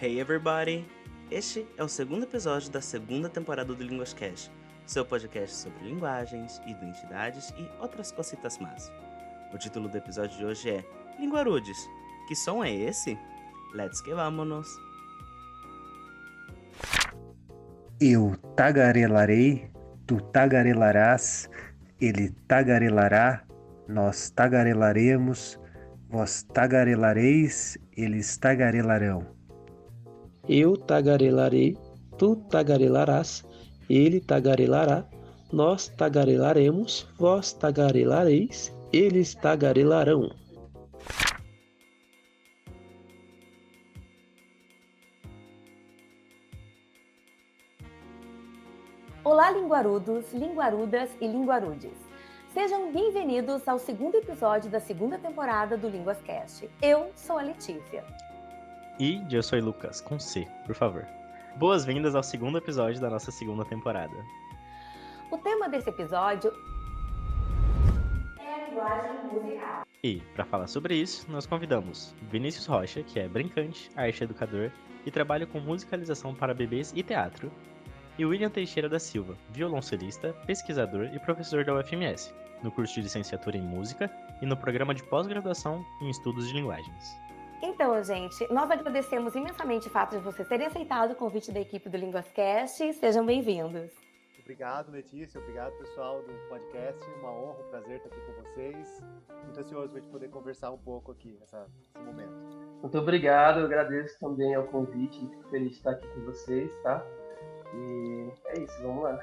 Hey everybody! Este é o segundo episódio da segunda temporada do Linguascast, seu podcast sobre linguagens, identidades e outras cositas más. O título do episódio de hoje é Linguarudes. Que som é esse? Let's que vámonos! Eu tagarelarei, tu tagarelarás, ele tagarelará, nós tagarelaremos, vós tagarelareis, eles tagarelarão. Eu tagarelarei, tu tagarelarás, ele tagarelará, nós tagarelaremos, vós tagarelareis, eles tagarelarão. Olá, linguarudos, linguarudas e linguarudes. Sejam bem-vindos ao segundo episódio da segunda temporada do Linguascast. Eu sou a Letícia. E eu sou o Lucas, com C, por favor. Boas-vindas ao segundo episódio da nossa segunda temporada. O tema desse episódio é a linguagem musical. E, para falar sobre isso, nós convidamos Vinícius Rocha, que é brincante, arte educador e trabalha com musicalização para bebês e teatro, e William Teixeira da Silva, violoncelista, pesquisador e professor da UFMS, no curso de licenciatura em música e no programa de pós-graduação em estudos de linguagens. Então, gente, nós agradecemos imensamente o fato de vocês terem aceitado o convite da equipe do Linguascast. Sejam bem-vindos. Obrigado, Letícia. Obrigado, pessoal do podcast. Uma honra, um prazer estar aqui com vocês. Muito ansioso para a gente poder conversar um pouco aqui nesse momento. Muito obrigado, eu agradeço também ao convite, fico feliz de estar aqui com vocês, tá? E é isso, vamos lá.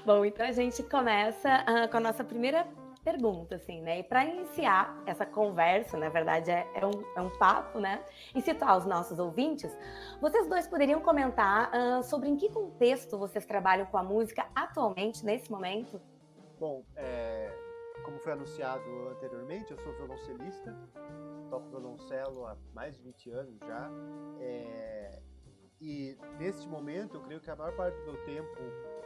Bom, então a gente começa com a nossa primeira pergunta, assim, né? E para iniciar essa conversa, na verdade é um papo, né? E situar os nossos ouvintes, vocês dois poderiam comentar sobre em que contexto vocês trabalham com a música atualmente, nesse momento? Bom, como foi anunciado anteriormente, eu sou violoncelista, toco violoncelo há mais de 20 anos já. E neste momento, eu creio que a maior parte do meu tempo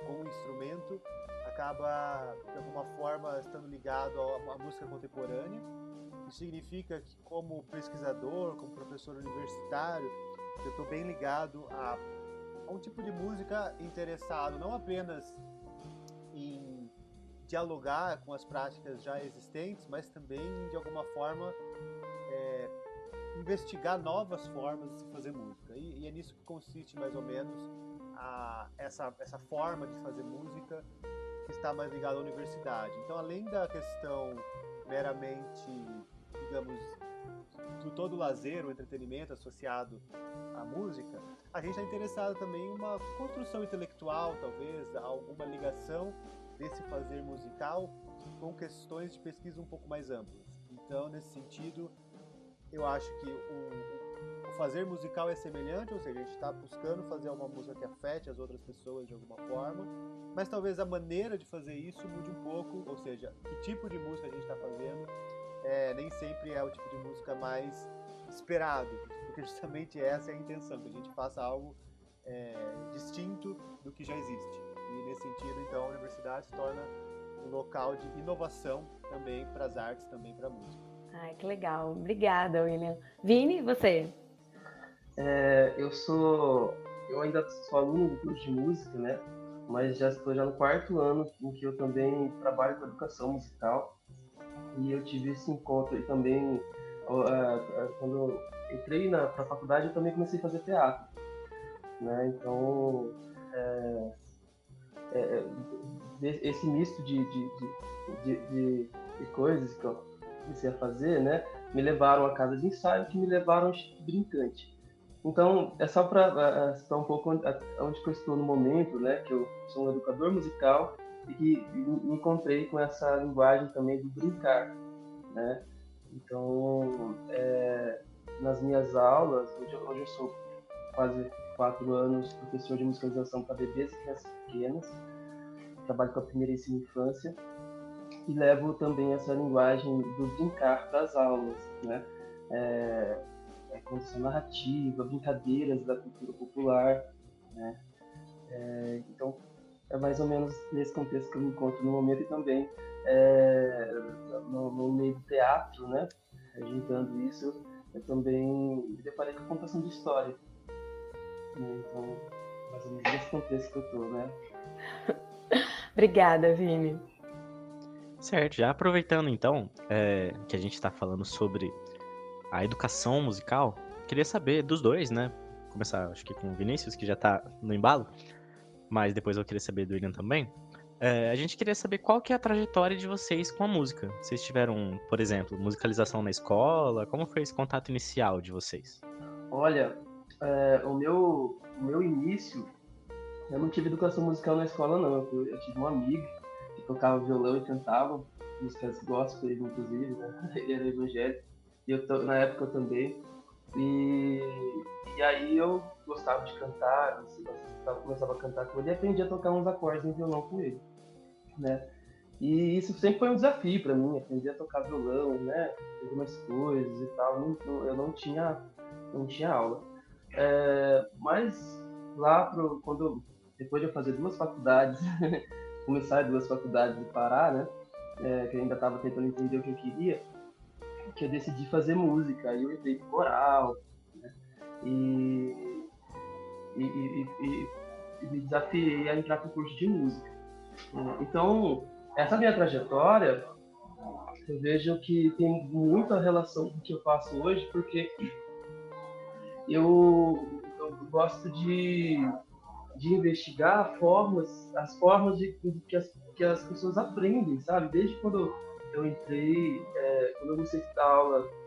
com o instrumento acaba, de alguma forma, estando ligado à música contemporânea. Isso significa que, como pesquisador, como professor universitário, eu estou bem ligado a um tipo de música interessado não apenas em dialogar com as práticas já existentes, mas também, de alguma forma, investigar novas formas de se fazer música. E é nisso que consiste, mais ou menos, essa forma de fazer música que está mais ligada à universidade. Então, além da questão meramente, digamos, do todo o lazer, o entretenimento associado à música, a gente está interessado também em uma construção intelectual, talvez, alguma ligação desse fazer musical com questões de pesquisa um pouco mais amplas. Então, nesse sentido, eu acho que o fazer musical é semelhante, ou seja, a gente está buscando fazer uma música que afete as outras pessoas de alguma forma, mas talvez a maneira de fazer isso mude um pouco, ou seja, que tipo de música a gente está fazendo nem sempre é o tipo de música mais esperado, porque justamente essa é a intenção, que a gente faça algo distinto do que já existe. E nesse sentido, então, a universidade se torna um local de inovação também para as artes, também para a música. Ai, que legal. Obrigada, William. Vini, você? Eu ainda sou aluno do curso de música, né? Mas já estou no quarto ano em que eu também trabalho com educação musical. E eu tive esse encontro e também, quando eu entrei para a faculdade, eu também comecei a fazer teatro, né? Então, esse misto de coisas que eu comecei a fazer, né, me levaram à casa de ensaio, que me levaram ao Instituto Brincante. Então, é só para citar um pouco onde que eu estou no momento, né, que eu sou um educador musical e que me encontrei com essa linguagem também do brincar, né. Então, nas minhas aulas, hoje eu sou quase 4 anos professor de musicalização para bebês e crianças pequenas, trabalho com a primeiríssima infância, e levo também essa linguagem do brincar para as aulas, né? Condição narrativa, brincadeiras da cultura popular, né? Então, é mais ou menos nesse contexto que eu me encontro no momento e também no meio do teatro, né? Juntando isso, eu também me deparei com a contação de história, né? Então, mais ou menos nesse contexto que eu tô, né? Obrigada, Vini. Certo, já aproveitando então que a gente está falando sobre a educação musical, queria saber dos dois, né? Começar, acho que com o Vinícius, que já tá no embalo, mas depois eu queria saber do William também. A gente queria saber qual que é a trajetória de vocês com a música. Vocês tiveram, por exemplo, musicalização na escola? Como foi esse contato inicial de vocês? Olha, o meu início, eu não tive educação musical na escola, não. Eu tive um amigo que tocava violão e cantava músicas gospel, inclusive, né? Ele era evangélico, e na época eu também. E, e aí eu gostava de cantar, começava a cantar com ele e aprendi a tocar uns acordes em violão com ele, né? E isso sempre foi um desafio para mim, aprender a tocar violão, né? Algumas coisas e tal. Eu não tinha aula. Mas lá depois de eu fazer 2 faculdades, começar 2 faculdades e parar, né? Que eu ainda estava tentando entender o que eu queria, que eu decidi fazer música. Aí eu entrei pro coral, né? E, e me desafiei a entrar pro curso de música. Então, essa minha trajetória, eu vejo que tem muita relação com o que eu faço hoje, porque eu gosto de investigar as formas que as pessoas aprendem, sabe? Desde quando eu entrei, quando eu comecei a dar aula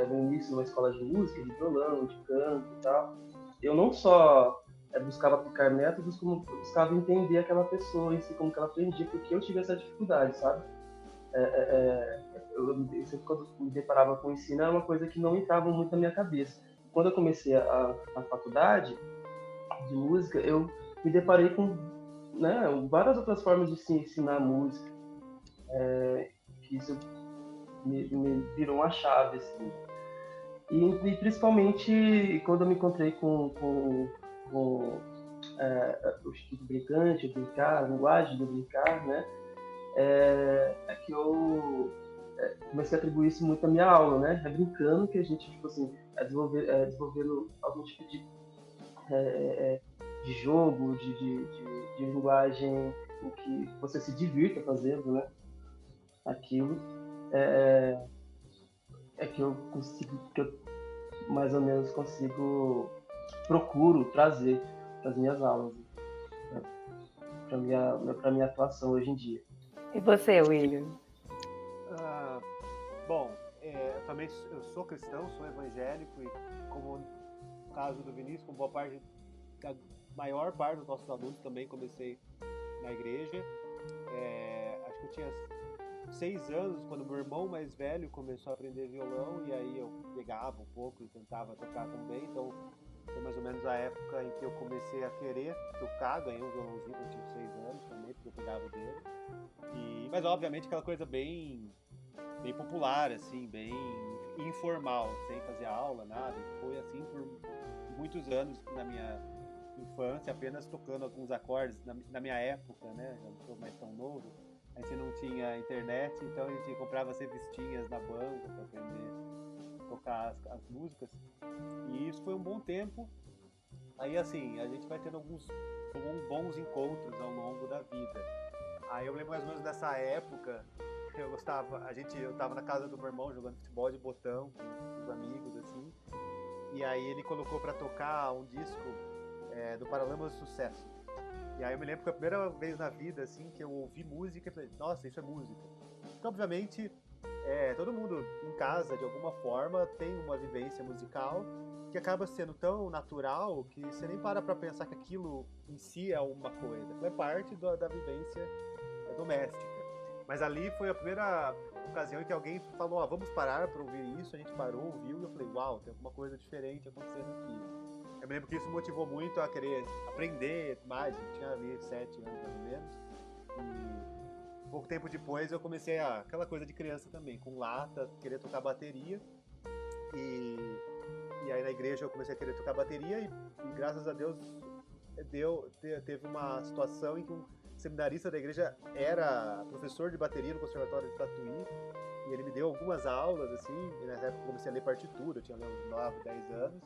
no início numa escola de música, de violão, de canto e tal, eu não só buscava aplicar métodos, como buscava entender aquela pessoa em si, como que ela aprendia, porque eu tive essa dificuldade, sabe? Eu sempre, quando me deparava com o ensino, era uma coisa que não entrava muito na minha cabeça. Quando eu comecei a faculdade de música, eu me deparei com, né, várias outras formas de se ensinar música, que isso me virou uma chave, assim. E principalmente quando eu me encontrei com o Instituto Brincante, o Brincar, a linguagem do Brincar, né, que eu comecei a atribuir isso muito à minha aula, né? É brincando que a gente, tipo assim, desenvolvendo algum tipo de jogo, de linguagem em que você se divirta fazendo, né? Aquilo que eu consigo, que eu mais ou menos procuro trazer para as minhas aulas, né? Para minha atuação hoje em dia. E você, William? Bom, eu sou cristão, sou evangélico e, como no caso do Vinícius, com boa parte da maior parte dos nossos alunos, também comecei na igreja. Acho que eu tinha 6 anos quando meu irmão mais velho começou a aprender violão, e aí eu pegava um pouco e tentava tocar também. Então foi mais ou menos a época em que eu comecei a querer tocar. Ganhei um violãozinho quando eu tinha 6 anos também, porque eu cuidava dele. Mas obviamente aquela coisa bem popular, assim, bem informal, sem fazer aula, nada. E foi assim por muitos anos na minha infância, apenas tocando alguns acordes. Na minha época, né, eu não sou mais tão novo, a gente não tinha internet, então a gente comprava as revistinhas na banca para aprender a tocar as músicas. E isso foi um bom tempo. Aí, assim, a gente vai tendo alguns bons encontros ao longo da vida. Aí eu lembro mais ou menos dessa época. Eu tava na casa do meu irmão jogando futebol de botão com os amigos, assim. E aí ele colocou pra tocar um disco do Paralamas do Sucesso. E aí eu me lembro que a primeira vez na vida, assim, que eu ouvi música e falei, nossa, isso é música. Porque, obviamente, todo mundo em casa, de alguma forma, tem uma vivência musical que acaba sendo tão natural que você nem para pra pensar que aquilo em si é uma coisa. É parte da vivência doméstica. Mas ali foi a primeira ocasião em que alguém falou, vamos parar para ouvir isso. A gente parou, ouviu, e eu falei, uau, tem alguma coisa diferente acontecendo aqui. Eu me lembro que isso motivou muito a querer aprender mais. Eu tinha ali 7 anos mais ou menos. E pouco tempo depois eu comecei aquela coisa de criança também, com lata, querer tocar bateria. E aí na igreja eu comecei a querer tocar bateria e graças a Deus teve uma situação em que seminarista da igreja era professor de bateria no Conservatório de Tatuí, e ele me deu algumas aulas, assim, e nessa época eu comecei a ler partitura, eu tinha uns 9, 10 anos.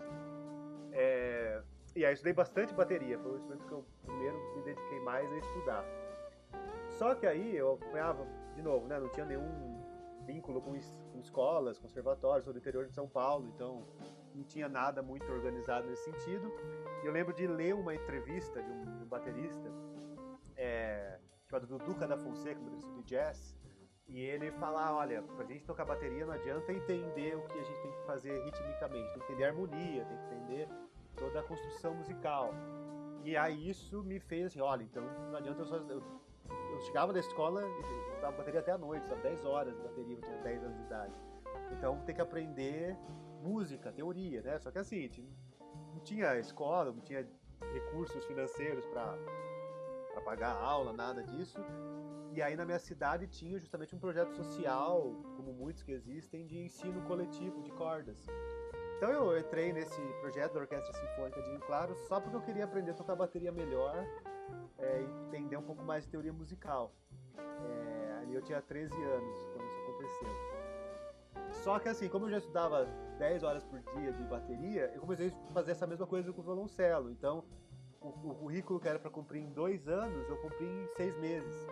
E aí eu estudei bastante bateria, foi o instrumento que eu primeiro me dediquei mais a estudar. Só que aí eu acompanhava, de novo, né, não tinha nenhum vínculo com escolas, conservatórios, sou do interior de São Paulo, então não tinha nada muito organizado nesse sentido. E eu lembro de ler uma entrevista de um baterista chamado Duduca da Fonseca, um baterista de jazz, e ele fala, olha, pra gente tocar bateria não adianta entender o que a gente tem que fazer ritmicamente, tem que entender a harmonia, tem que entender toda a construção musical. E aí isso me fez assim, olha, então não adianta eu chegava da escola e estudava bateria até a noite, estava 10 horas de bateria, eu tinha 10 anos de idade. Então tem que aprender música, teoria, né? Só que assim, não tinha escola, não tinha recursos financeiros para pagar aula, nada disso. E aí na minha cidade tinha justamente um projeto social, como muitos que existem, de ensino coletivo de cordas. Então eu entrei nesse projeto da Orquestra Sinfônica de Rio Claro só porque eu queria aprender a tocar bateria melhor e entender um pouco mais de teoria musical. Ali eu tinha 13 anos quando isso aconteceu. Só que assim, como eu já estudava 10 horas por dia de bateria, eu comecei a fazer essa mesma coisa com o violoncelo. Então o currículo que era para cumprir em 2 anos, eu cumpri em 6 meses.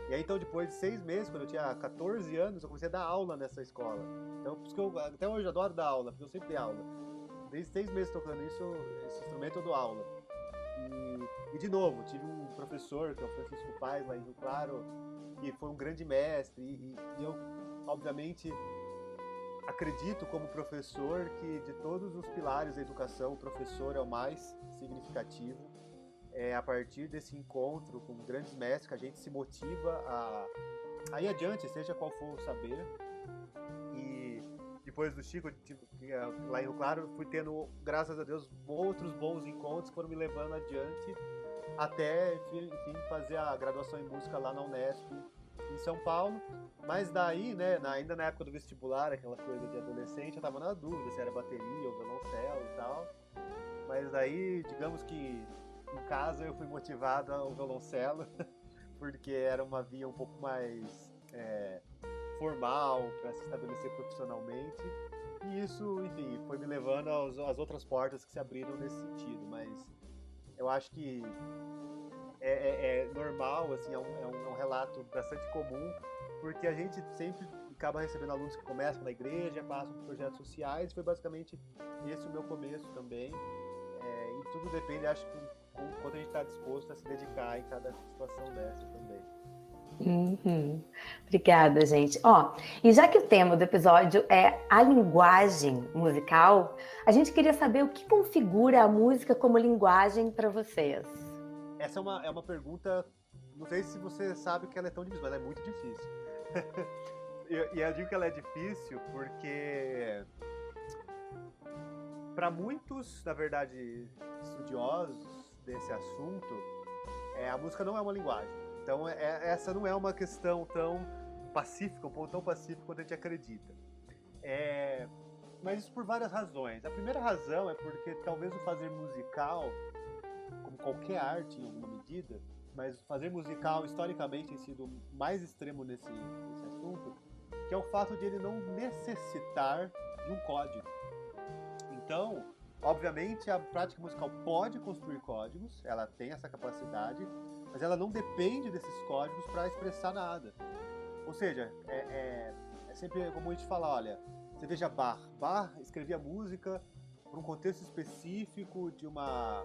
E aí então depois de 6 meses, quando eu tinha 14 anos, eu comecei a dar aula nessa escola. Então por isso que eu até hoje adoro dar aula, porque eu sempre dei aula. Desde 6 meses tocando esse instrumento eu dou aula. E de novo, tive um professor, que é o Francisco Paes, lá em Rio Claro, que foi um grande mestre, e eu, obviamente, acredito como professor que de todos os pilares da educação, o professor é o mais significativo. É a partir desse encontro com grandes mestres que a gente se motiva a ir adiante, seja qual for o saber. E depois do Chico, lá em Rio Claro, fui tendo, graças a Deus, outros bons encontros que foram me levando adiante até, enfim, fazer a graduação em música lá na Unesp, em São Paulo. Mas daí, né, ainda na época do vestibular, aquela coisa de adolescente, eu tava na dúvida se era bateria ou violoncelo e tal. Mas daí, digamos que em casa eu fui motivado ao violoncelo, porque era uma via um pouco mais formal para se estabelecer profissionalmente. E isso, enfim, foi me levando às outras portas que se abriram nesse sentido. Mas eu acho que é normal, assim, é um relato bastante comum, porque a gente sempre acaba recebendo alunos que começam na igreja, passam por projetos sociais, foi basicamente esse o meu começo também. E tudo depende, acho que quanto a gente está disposto a se dedicar em cada situação dessa também. Uhum. Obrigada, gente. E já que o tema do episódio é a linguagem musical, a gente queria saber o que configura a música como linguagem para vocês. Essa é uma pergunta, não sei se você sabe que ela é tão difícil, mas ela é muito difícil. E eu digo que ela é difícil porque para muitos, na verdade, estudiosos desse assunto, a música não é uma linguagem. Então essa não é uma questão tão pacífica, um ponto tão pacífico quanto a gente acredita. Mas isso por várias razões. A primeira razão é porque talvez o fazer musical, como qualquer arte em alguma medida, mas o fazer musical historicamente tem sido mais extremo nesse assunto, que é o fato de ele não necessitar de um código. Então, obviamente, a prática musical pode construir códigos, ela tem essa capacidade, mas ela não depende desses códigos para expressar nada. Ou seja, é sempre como a gente fala, olha, você veja Bach. Bach escrevia música para um contexto específico de uma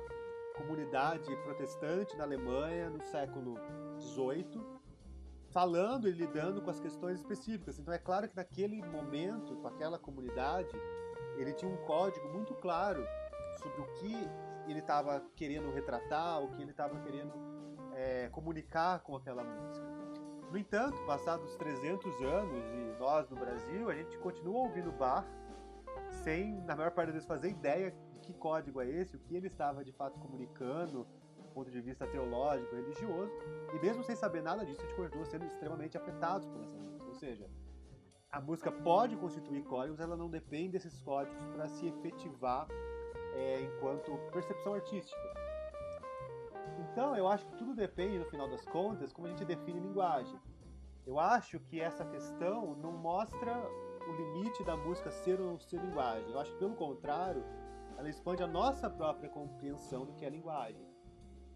comunidade protestante na Alemanha no século XVIII, falando e lidando com as questões específicas. Então é claro que naquele momento, com aquela comunidade, ele tinha um código muito claro sobre o que ele estava querendo retratar, o que ele estava querendo comunicar com aquela música. No entanto, passados 300 anos, e nós no Brasil, a gente continua ouvindo Bach sem, na maior parte das vezes, fazer ideia de que código é esse, o que ele estava de fato comunicando do ponto de vista teológico, religioso, e mesmo sem saber nada disso, a gente continua sendo extremamente afetados por essa música. Ou seja, a música pode constituir códigos, ela não depende desses códigos para se efetivar enquanto percepção artística. Então, eu acho que tudo depende, no final das contas, como a gente define linguagem. Eu acho que essa questão não mostra o limite da música ser ou não ser linguagem. Eu acho que, pelo contrário, ela expande a nossa própria compreensão do que é linguagem.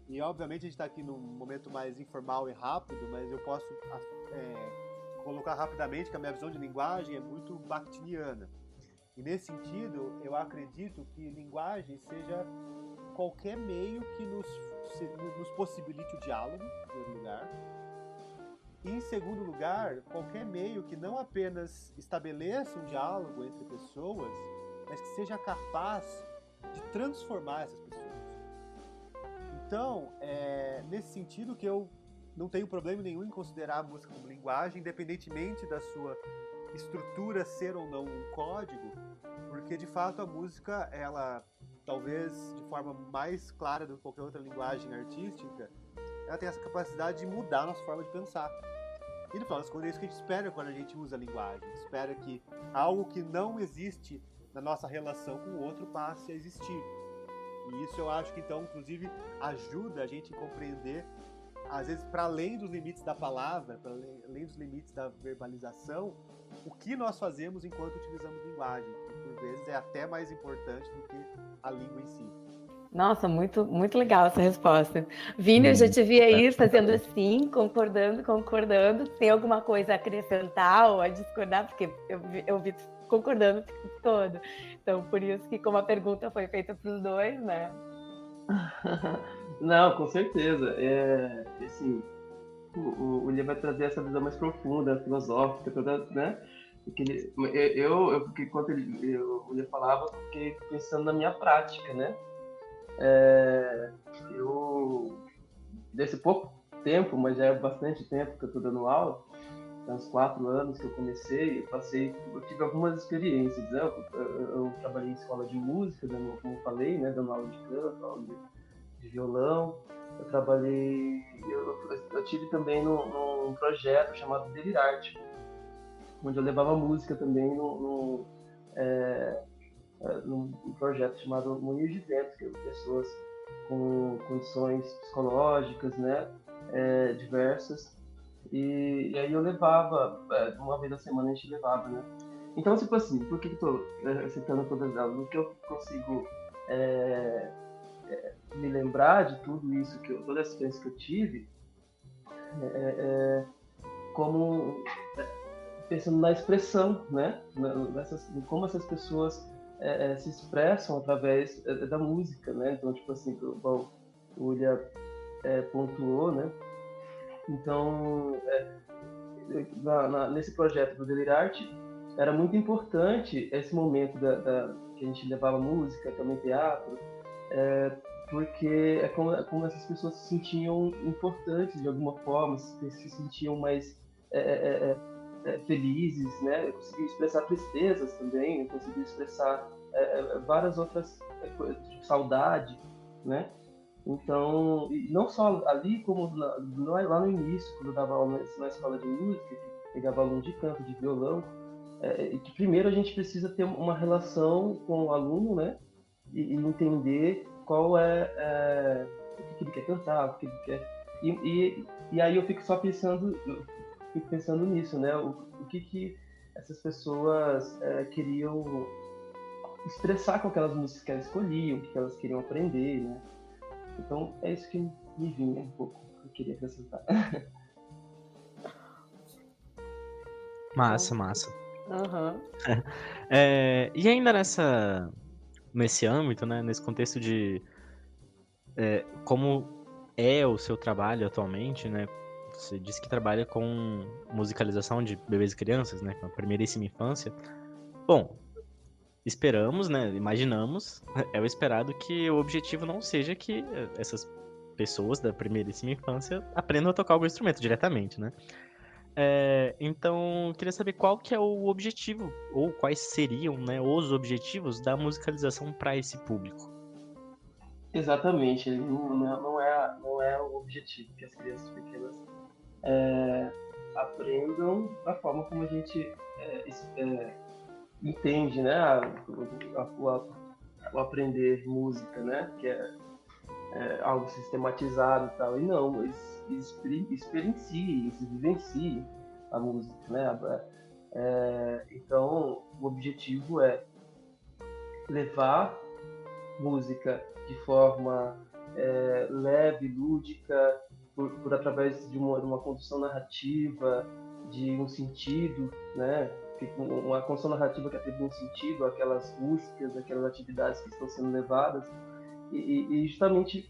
E, obviamente, a gente está aqui num momento mais informal e rápido, mas eu posso colocar rapidamente que a minha visão de linguagem é muito bakhtiniana. E, nesse sentido, eu acredito que linguagem seja qualquer meio que nos possibilite o diálogo, em primeiro lugar. E, em segundo lugar, qualquer meio que não apenas estabeleça um diálogo entre pessoas, mas que seja capaz de transformar essas pessoas. Então, nesse sentido que eu não tenho problema nenhum em considerar a música como linguagem, independentemente da sua estrutura ser ou não um código, porque, de fato, a música, ela, talvez de forma mais clara do que qualquer outra linguagem artística, ela tem essa capacidade de mudar a nossa forma de pensar. E, no final das contas, é isso que a gente espera quando a gente usa a linguagem. A gente espera que algo que não existe na nossa relação com o outro passe a existir. E isso eu acho que, então, inclusive, ajuda a gente a compreender, às vezes, para além dos limites da palavra, para além dos limites da verbalização, o que nós fazemos enquanto utilizamos linguagem, que, por vezes, é até mais importante do que a língua em si. Nossa, muito, muito legal essa resposta. Vini, eu já te vi aí fazendo assim, concordando. Tem alguma coisa a acrescentar ou a discordar? Porque eu vi concordando o tempo todo. Então, por isso que, como a pergunta foi feita para os dois, né? Não, com certeza. Assim, o William vai trazer essa visão mais profunda, filosófica, toda, né? Porque porque quando o William falava, eu fiquei pensando na minha prática, né? Desse pouco tempo, mas já é bastante tempo que eu estou dando aula, há uns 4 anos que eu comecei, eu tive algumas experiências, né? Eu trabalhei em escola de música, como eu falei, né? Dando aula de canto, aula de violão. Eu tive também num projeto chamado Delirarte, onde eu levava música também num projeto chamado Moinho de Vento, que é pessoas com condições psicológicas, né, diversas, e aí eu levava, uma vez na semana a gente levava, né. Então, tipo assim, por que estou citando todas elas? O que eu consigo me lembrar de tudo isso, toda essa experiência que eu tive, como pensando na expressão, né, como essas pessoas se expressam através da música, né? Então, tipo assim, o William pontuou, né? Então, nesse projeto do Delirarte, era muito importante esse momento que a gente levava música, também teatro, porque é como essas pessoas se sentiam importantes de alguma forma, se sentiam mais felizes, né? Eu consegui expressar tristezas também, eu consegui expressar várias outras coisas, tipo saudade, né? Então, não só ali, como lá no início, quando eu dava aula na escola de música, que pegava aluno de canto, de violão, que primeiro a gente precisa ter uma relação com o aluno, né? E entender qual o que ele quer cantar, o que ele quer. E aí eu fico só pensando nisso, né? O que essas pessoas queriam expressar com aquelas músicas que elas escolhiam, o que elas queriam aprender, né? Então é isso que me vinha um pouco, que eu queria acrescentar. Massa. Uhum. E ainda nesse âmbito, né, nesse contexto de como é o seu trabalho atualmente, né? Você disse que trabalha com musicalização de bebês e crianças, né? Com a primeiríssima infância. Bom, esperamos, né? Imaginamos, é o esperado que o objetivo não seja que essas pessoas da primeiríssima infância aprendam a tocar algum instrumento diretamente, né? Então, eu queria saber qual que é o objetivo, ou quais seriam, né, os objetivos da musicalização para esse público. Exatamente, não é o objetivo que as crianças pequenas aprendam da forma como a gente entende, né, o aprender música, né, que é algo sistematizado e tal. E não, eles experienciem, eles vivenciem a música, né? Então, o objetivo é levar música de forma leve, lúdica, por através de uma condução narrativa, de um sentido, né? Uma condução narrativa que atribui um sentido àquelas músicas, àquelas atividades que estão sendo levadas, e justamente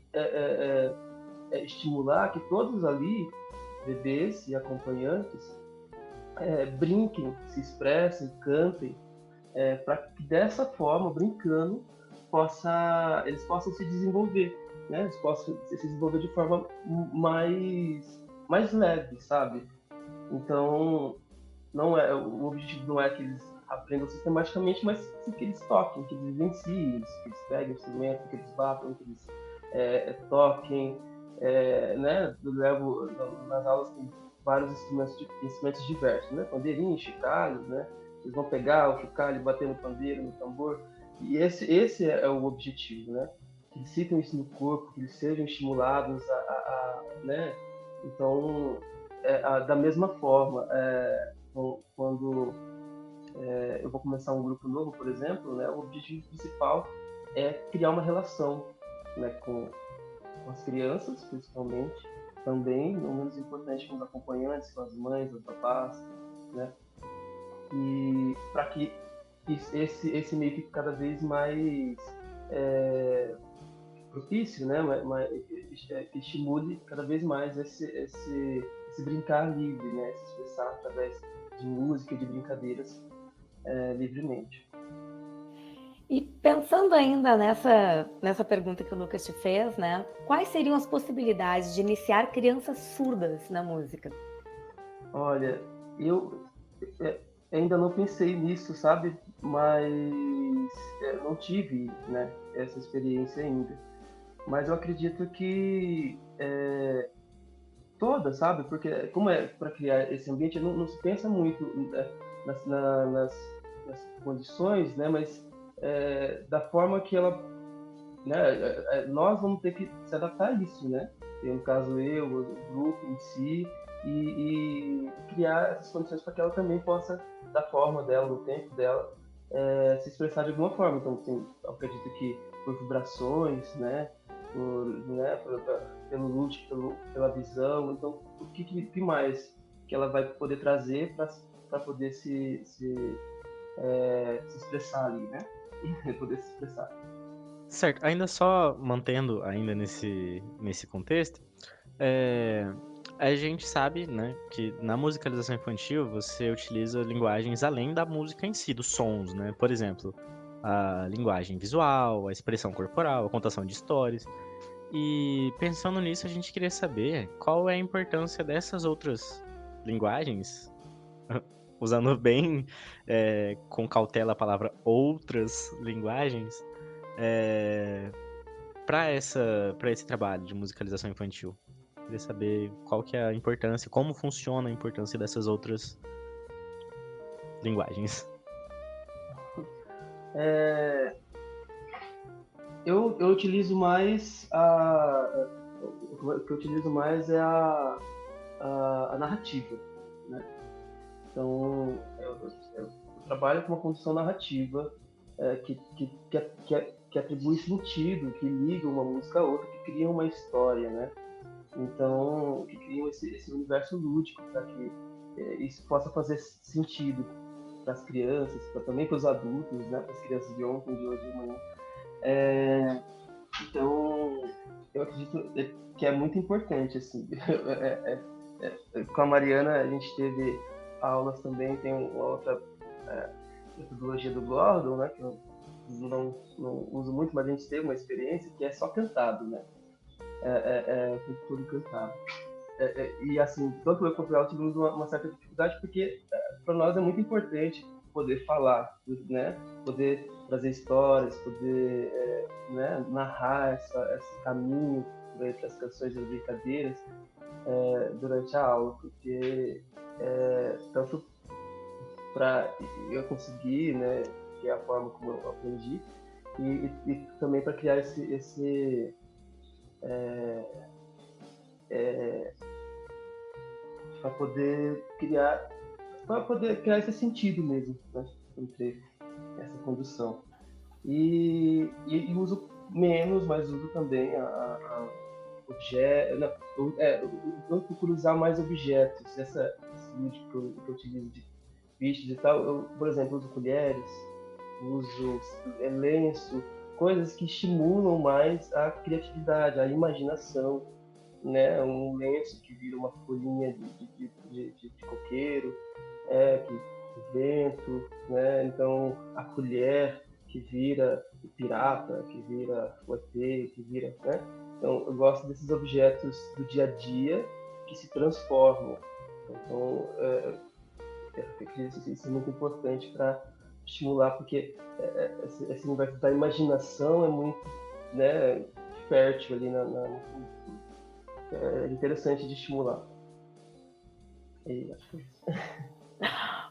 estimular que todos ali, bebês e acompanhantes, brinquem, se expressem, cantem, para que dessa forma, brincando, eles possam se desenvolver, né? Eles possam se desenvolver de forma mais leve, sabe? Então, o objetivo não é que eles aprendam sistematicamente, mas sim que eles toquem, que eles vivenciem, que eles peguem o instrumento, que eles batam, que eles toquem, né? Eu levo nas aulas com vários instrumentos diversos, né? Pandeirinho, chocalhos, né? Eles vão pegar o chocalho e bater no pandeiro, no tambor. E esse é o objetivo, né? Que eles sintam isso no corpo, que eles sejam estimulados né? Então, da mesma forma, quando eu vou começar um grupo novo, por exemplo, né? O objetivo principal é criar uma relação, né? Com as crianças, principalmente, também, não menos importante, com os acompanhantes, com as mães, os papás, né? E para que esse meio fique cada vez mais propício, né? Que estimule cada vez mais esse brincar livre, né? Se expressar através de música, de brincadeiras livremente. E pensando ainda nessa pergunta que o Lucas te fez, né? Quais seriam as possibilidades de iniciar crianças surdas na música? Olha, eu ainda não pensei nisso, sabe? Mas não tive, né, essa experiência ainda. Mas eu acredito que toda, sabe? Porque como é para criar esse ambiente, não se pensa muito nas condições, né? Mas da forma que ela, né? Nós vamos ter que se adaptar a isso, né? No caso eu, o grupo em si, e criar essas condições para que ela também possa, da forma dela, no tempo dela, se expressar de alguma forma. Então, assim, eu acredito que por vibrações, né? Pelo lúdico, pela visão. Então, o que mais que ela vai poder trazer para poder se expressar ali, né? Poder se expressar. Certo, ainda só mantendo ainda nesse contexto, a gente sabe, né, que na musicalização infantil você utiliza linguagens além da música em si, dos sons, né? Por exemplo, a linguagem visual, a expressão corporal, a contação de histórias. E pensando nisso, a gente queria saber qual é a importância dessas outras linguagens, usando bem com cautela a palavra outras linguagens, para esse trabalho de musicalização infantil. Queria saber qual que é a importância, como funciona a importância dessas outras linguagens. Eu utilizo mais o que eu utilizo mais é a narrativa, né? Então, eu trabalho com uma condução narrativa que atribui sentido, que liga uma música a outra, que cria uma história, né? Então, que cria esse universo lúdico para que isso possa fazer sentido para as crianças, também para os adultos, né? Para as crianças de ontem, de hoje, de amanhã. Então, eu acredito que é muito importante, assim. Com a Mariana, a gente teve aulas também, tem uma outra metodologia do Gordon, né? Que eu não uso muito, mas a gente teve uma experiência que é só cantado, né? O tempo todo cantado. E assim, tanto eu quanto ela tivemos uma certa dificuldade, porque para nós é muito importante poder falar, né? Poder trazer histórias, poder né? narrar esse caminho entre as canções e as brincadeiras durante a aula, porque tanto para eu conseguir, né? Que é a forma como eu aprendi, e também para criar para poder criar esse sentido mesmo, né, entre essa condução. E uso menos, mas uso também eu procuro usar mais objetos. Esse lúdico que eu utilizo de bichos e tal, eu, por exemplo, uso colheres, uso lenço, coisas que estimulam mais a criatividade, a imaginação, né? Um lenço que vira uma folhinha de coqueiro, que vento, né? Então a colher que vira o pirata, que vira o ET, que vira, né? Então eu gosto desses objetos do dia a dia que se transformam. Então eu acredito que isso é muito importante para estimular, porque esse universo da imaginação é muito, né, fértil ali é interessante de estimular. E acho que é isso.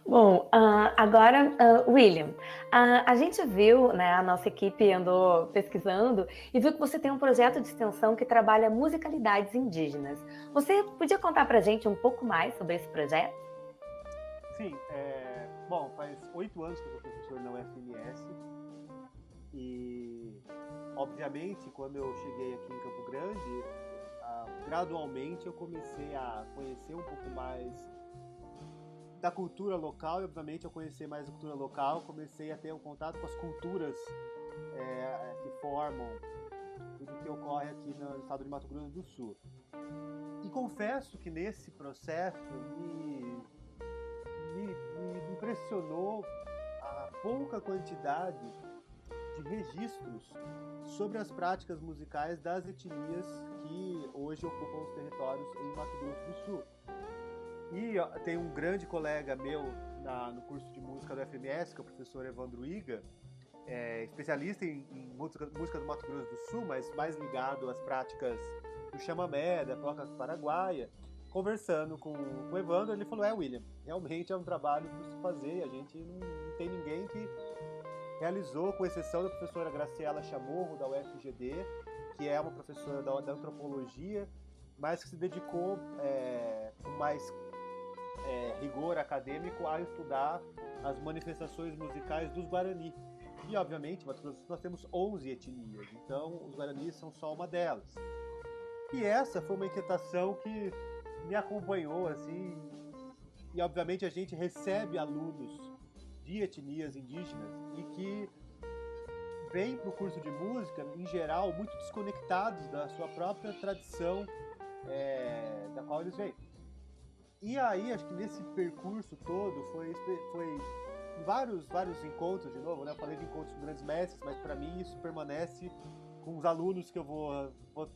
Bom, agora, William, a gente viu, né, a nossa equipe andou pesquisando e viu que você tem um projeto de extensão que trabalha musicalidades indígenas. Você podia contar pra gente um pouco mais sobre esse projeto? Sim, bom, faz 8 anos que eu sou professor na UFMS e, obviamente, quando eu cheguei aqui em Campo Grande, gradualmente eu comecei a conhecer um pouco mais da cultura local e, obviamente, ao conhecer mais a cultura local, comecei a ter um contato com as culturas que formam tudo que ocorre aqui no estado de Mato Grosso do Sul. E confesso que nesse processo me impressionou a pouca quantidade de registros sobre as práticas musicais das etnias que hoje ocupam os territórios em Mato Grosso do Sul. E tem um grande colega meu no curso de música do FMS, que é o professor Evandro Iga, especialista em música do Mato Grosso do Sul, mas mais ligado às práticas do chamamé, da toca paraguaia. Conversando com o Evandro, ele falou: William, realmente é um trabalho por se fazer, a gente não tem ninguém que realizou, com exceção da professora Graciela Chamorro, da UFGD, que é uma professora da antropologia, mas que se dedicou com mais rigor acadêmico a estudar as manifestações musicais dos Guarani. E, obviamente, nós temos 11 etnias, então os Guaranis são só uma delas. E essa foi uma inquietação que me acompanhou, assim, e, obviamente, a gente recebe alunos de etnias indígenas e que vêm para o curso de música, em geral, muito desconectados da sua própria tradição da qual eles vêm. E aí, acho que nesse percurso todo foi vários encontros, de novo, né? Eu falei de encontros com grandes mestres, mas para mim isso permanece com os alunos que eu vou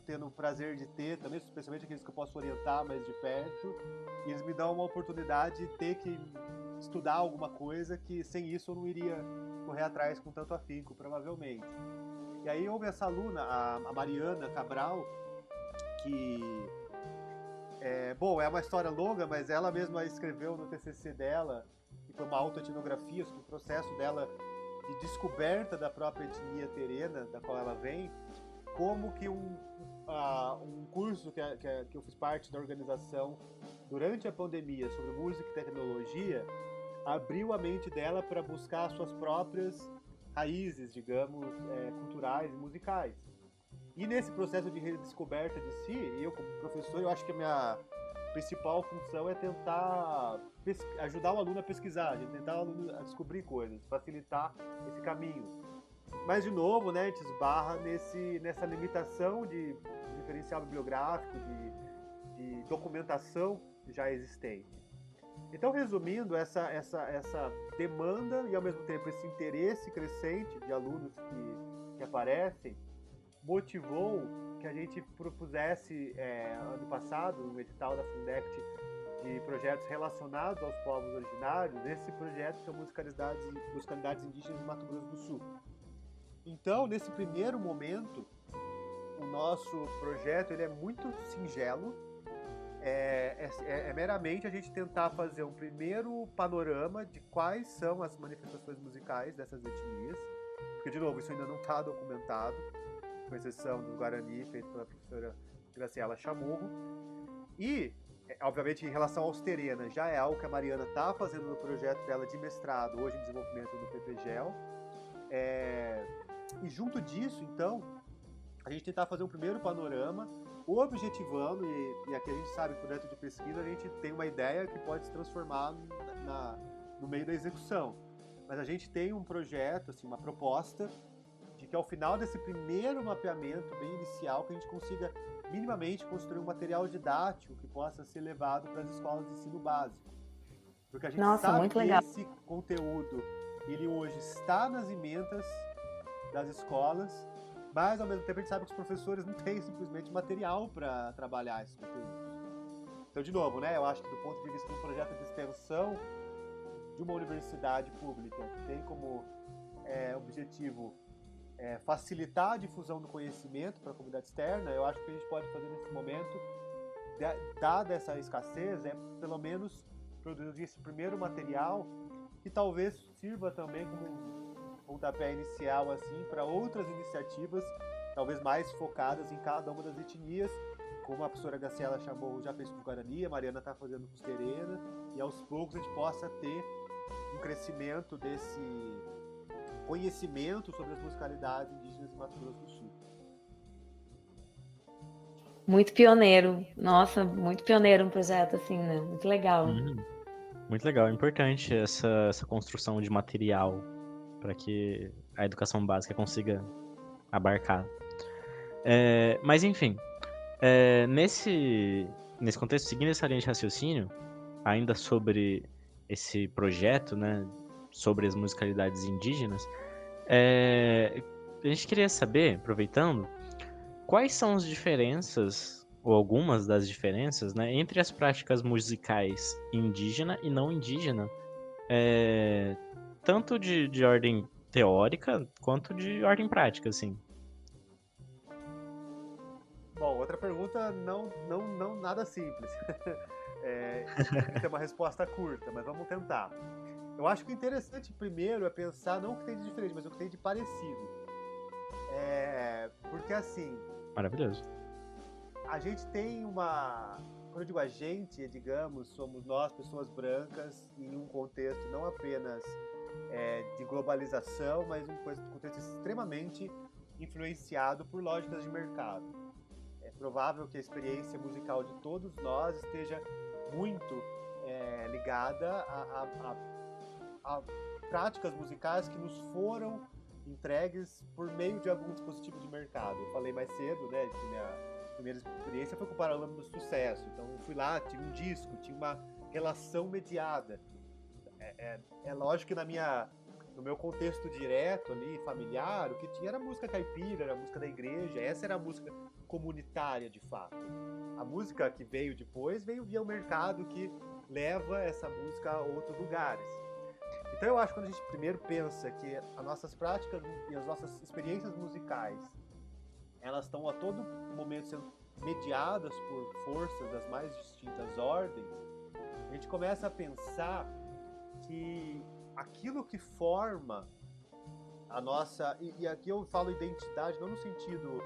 tendo o prazer de ter, também, especialmente aqueles que eu posso orientar mais de perto, e eles me dão uma oportunidade de ter que estudar alguma coisa que sem isso eu não iria correr atrás com tanto afinco, provavelmente. E aí houve essa aluna, a Mariana Cabral, que é uma história longa, mas ela mesma escreveu no TCC dela, que foi uma autoetnografia sobre o processo dela de descoberta da própria etnia terena, da qual ela vem, como que um curso que eu fiz parte da organização durante a pandemia sobre música e tecnologia abriu a mente dela para buscar suas próprias raízes, digamos, culturais e musicais. E nesse processo de redescoberta de si, eu como professor, eu acho que a minha principal função é tentar ajudar o aluno a pesquisar, tentar o aluno a descobrir coisas, facilitar esse caminho. Mas, de novo, né, a gente esbarra nessa limitação de referencial bibliográfico, de documentação já existente. Então, resumindo, essa demanda e, ao mesmo tempo, esse interesse crescente de alunos que aparecem, motivou que a gente propusesse, ano passado, no edital da Fundect, de projetos relacionados aos povos originários, esse projeto que é Musicalidades Indígenas de Mato Grosso do Sul. Então, nesse primeiro momento, o nosso projeto ele é muito singelo, meramente a gente tentar fazer um primeiro panorama de quais são as manifestações musicais dessas etnias, porque, de novo, isso ainda não está documentado. com exceção do Guarani, feito pela professora Graciela Chamorro. E, obviamente, em relação aos Terena, já é algo que a Mariana está fazendo no projeto dela de mestrado, hoje em desenvolvimento do PPGEL. E junto disso, então, a gente tentar fazer um primeiro panorama, objetivando, e aqui a gente sabe que o projeto de pesquisa a gente tem uma ideia que pode se transformar no meio da execução. Mas a gente tem um projeto, assim, uma proposta, de que ao final desse primeiro mapeamento bem inicial, que a gente consiga minimamente construir um material didático que possa ser levado para as escolas de ensino básico. Porque a gente sabe muito que legal. esse conteúdo, ele hoje está nas emendas das escolas, mas ao mesmo tempo a gente sabe que os professores não têm simplesmente material para trabalhar esses conteúdos. Então, de novo, né, eu acho que do ponto de vista de um projeto de extensão de uma universidade pública que tem como objetivo facilitar a difusão do conhecimento para a comunidade externa, eu acho que a gente pode fazer nesse momento, dada essa escassez, pelo menos produzir esse primeiro material que talvez sirva também como um pontapé inicial assim, para outras iniciativas, talvez mais focadas em cada uma das etnias, como a professora Graciela Chamorro já fez com o Guarani, a Mariana está fazendo com os Terena, e aos poucos a gente possa ter um crescimento desse conhecimento sobre as musicalidades indígenas em Mato Grosso do Sul. Muito pioneiro. Nossa, muito pioneiro um projeto assim, né? Muito legal. Muito legal, é importante essa construção de material para que a educação básica consiga abarcar. Mas enfim, nesse contexto, seguindo essa linha de raciocínio, ainda sobre esse projeto, né, sobre as musicalidades indígenas, a gente queria saber, aproveitando, quais são as diferenças, ou algumas das diferenças, né, entre as práticas musicais indígena e não indígena, tanto de ordem teórica quanto de ordem prática, assim. Bom, outra pergunta não nada simples. Tem uma resposta curta, mas vamos tentar. Eu acho que o interessante primeiro é pensar não o que tem de diferente, mas o que tem de parecido. Porque assim... Maravilhoso. A gente tem uma... Quando eu digo a gente, digamos, somos nós, pessoas brancas, em um contexto não apenas de globalização, mas um contexto extremamente influenciado por lógicas de mercado. É provável que a experiência musical de todos nós esteja muito ligada a práticas musicais que nos foram entregues por meio de algum dispositivo de mercado. Eu falei mais cedo, né, que minha primeira experiência foi com o Paralamas do Sucesso. Então eu fui lá, tinha um disco, tinha uma relação mediada. É lógico que no meu contexto direto ali, familiar, o que tinha era música caipira, era música da igreja, essa era a música comunitária de fato. A música que veio depois veio via o mercado que leva essa música a outros lugares. Então eu acho que quando a gente primeiro pensa que as nossas práticas e as nossas experiências musicais, elas estão a todo momento sendo mediadas por forças das mais distintas ordens, a gente começa a pensar que aquilo que forma a nossa... E aqui eu falo identidade não no sentido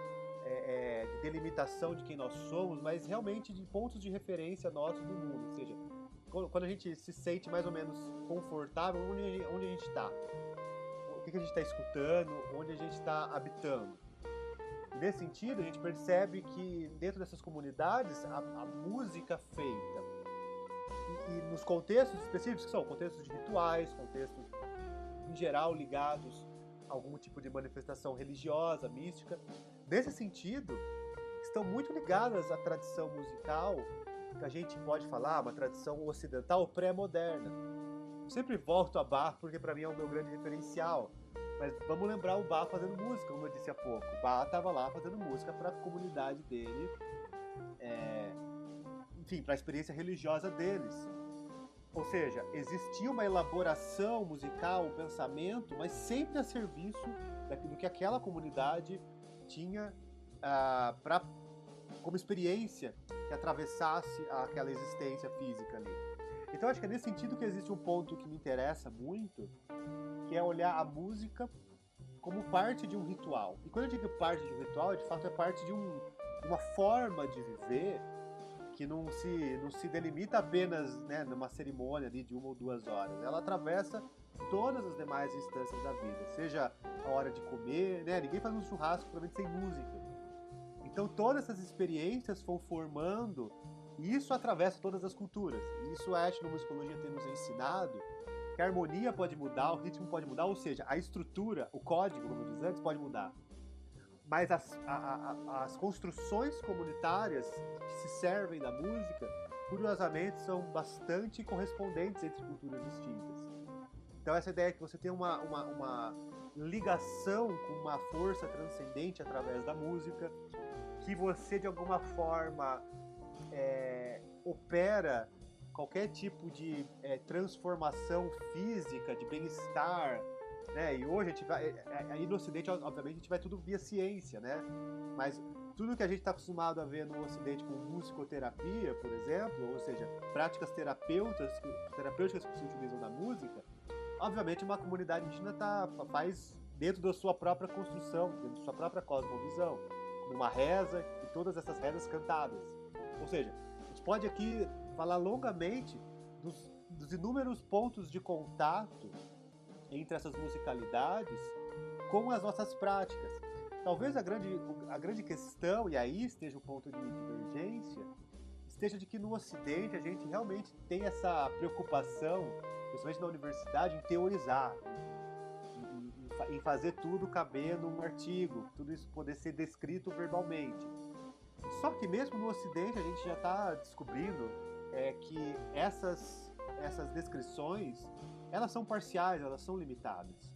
de delimitação de quem nós somos, mas realmente de pontos de referência nossos no mundo. Ou seja, quando a gente se sente mais ou menos confortável, onde a gente está? O que a gente está escutando? Onde a gente está habitando? E nesse sentido, a gente percebe que dentro dessas comunidades, a música feita, e nos contextos específicos, que são contextos de rituais, contextos em geral ligados a algum tipo de manifestação religiosa, mística, nesse sentido, estão muito ligadas à tradição musical que a gente pode falar, uma tradição ocidental pré-moderna. Eu sempre volto a Bach porque para mim é o meu grande referencial, mas vamos lembrar o Bach fazendo música, como eu disse há pouco. O Bach estava lá fazendo música para a comunidade dele, enfim, para a experiência religiosa deles. Ou seja, existia uma elaboração musical, um pensamento, mas sempre a serviço do que aquela comunidade tinha como experiência que atravessasse aquela existência física ali. Então acho que é nesse sentido que existe um ponto que me interessa muito, que é olhar a música como parte de um ritual. E quando eu digo parte de um ritual, de fato é parte de uma forma de viver que não se delimita apenas, né, numa cerimônia ali de 1 ou 2 horas. Ela atravessa todas as demais instâncias da vida, seja a hora de comer, né? Ninguém faz um churrasco provavelmente sem música. Então todas essas experiências vão formando, e isso atravessa todas as culturas. E isso a etnomusicologia tem nos ensinado, que a harmonia pode mudar, o ritmo pode mudar, ou seja, a estrutura, o código, como eu disse antes, pode mudar. Mas as construções comunitárias que se servem da música, curiosamente, são bastante correspondentes entre culturas distintas. Então essa ideia que você tem uma ligação com uma força transcendente através da música, que você de alguma forma opera qualquer tipo de transformação física, de bem-estar, né? E hoje a gente vai, aí no Ocidente, obviamente, a gente vai tudo via ciência, né? Mas tudo que a gente está acostumado a ver no Ocidente com musicoterapia, por exemplo, ou seja, práticas terapêuticas que se utilizam na música, obviamente uma comunidade indígena faz dentro da sua própria construção, dentro da sua própria cosmovisão, uma reza e todas essas rezas cantadas. Ou seja, a gente pode aqui falar longamente dos inúmeros pontos de contato entre essas musicalidades com as nossas práticas. Talvez a grande questão, e aí esteja o ponto de divergência, esteja de que no Ocidente a gente realmente tem essa preocupação, principalmente na universidade, em teorizar, em fazer tudo caber num artigo, tudo isso poder ser descrito verbalmente. Só que mesmo no Ocidente a gente já está descobrindo que essas descrições, elas são parciais, elas são limitadas.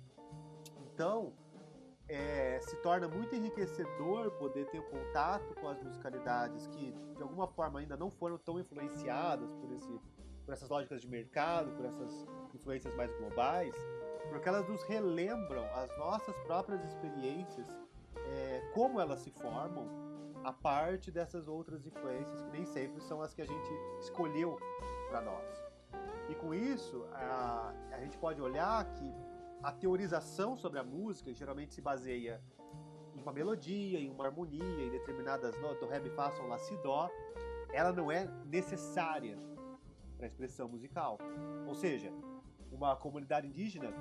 Então, se torna muito enriquecedor poder ter contato com as musicalidades que, de alguma forma, ainda não foram tão influenciadas por essas lógicas de mercado, por essas influências mais globais, porque elas nos relembram as nossas próprias experiências, como elas se formam, a parte dessas outras influências que nem sempre são as que a gente escolheu para nós. E com isso, a gente pode olhar que a teorização sobre a música geralmente se baseia em uma melodia, em uma harmonia, em determinadas notas, do ré, mi, fá, sol, lá, si, dó. Ela não é necessária para a expressão musical. Ou seja, uma comunidade indígena,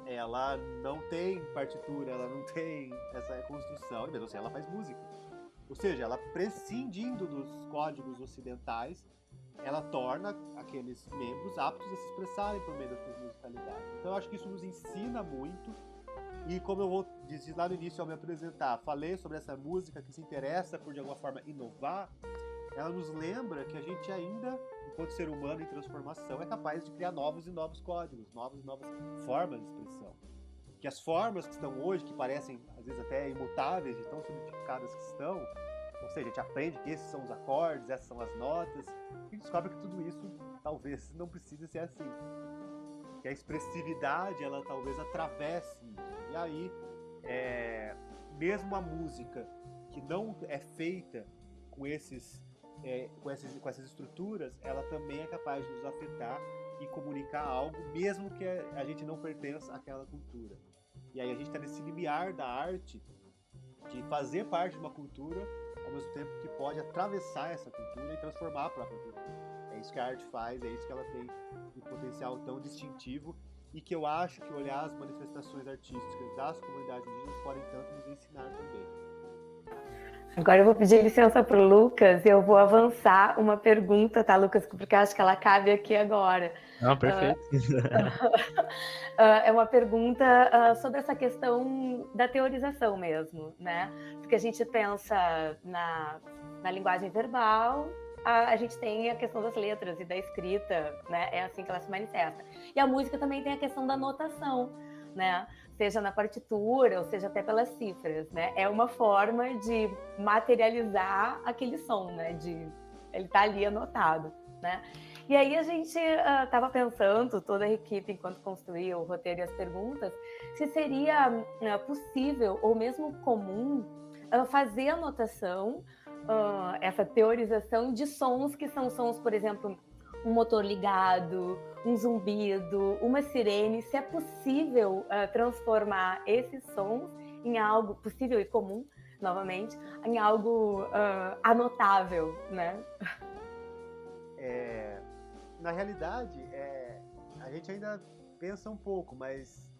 ela não tem partitura, ela não tem essa construção, e mesmo assim ela faz música. Ou seja, ela prescindindo dos códigos ocidentais, ela torna aqueles membros aptos a se expressarem por meio das suas musicalidades. Então eu acho que isso nos ensina muito, e como eu vou dizer lá no início ao me apresentar, falei sobre essa música que se interessa por de alguma forma inovar, ela nos lembra que a gente ainda, enquanto ser humano em transformação, é capaz de criar novos e novos códigos, novas e novas formas de expressão. Que as formas que estão hoje, que parecem às vezes até imutáveis, de tão solidificadas que estão, ou seja, a gente aprende que esses são os acordes, essas são as notas, e descobre que tudo isso talvez não precise ser assim. Que a expressividade, ela talvez atravesse isso. E aí, mesmo a música que não é feita com essas estruturas, ela também é capaz de nos afetar e comunicar algo, mesmo que a gente não pertença àquela cultura. E aí a gente está nesse limiar da arte de fazer parte de uma cultura, ao mesmo tempo que pode atravessar essa cultura e transformar a própria cultura. É isso que a arte faz, é isso que ela tem um potencial tão distintivo, e que eu acho que olhar as manifestações artísticas das comunidades indígenas podem tanto nos ensinar também. Agora eu vou pedir licença para o Lucas e eu vou avançar uma pergunta, tá, Lucas? Porque eu acho que ela cabe aqui agora. Não, perfeito. É uma pergunta sobre essa questão da teorização mesmo, né? Porque a gente pensa na linguagem verbal, a gente tem a questão das letras e da escrita, né? É assim que ela se manifesta. E a música também tem a questão da notação, né? Seja na partitura, ou seja até pelas cifras, né? É uma forma de materializar aquele som, né? Ele tá ali anotado, né? E aí a gente estava pensando, toda a equipe, enquanto construía o roteiro e as perguntas, se seria possível ou mesmo comum fazer anotação, essa teorização de sons que são sons, por exemplo, um motor ligado, um zumbido, uma sirene, se é possível transformar esses sons em algo possível e comum, novamente, em algo anotável, né? Na realidade, a gente ainda pensa um pouco, mas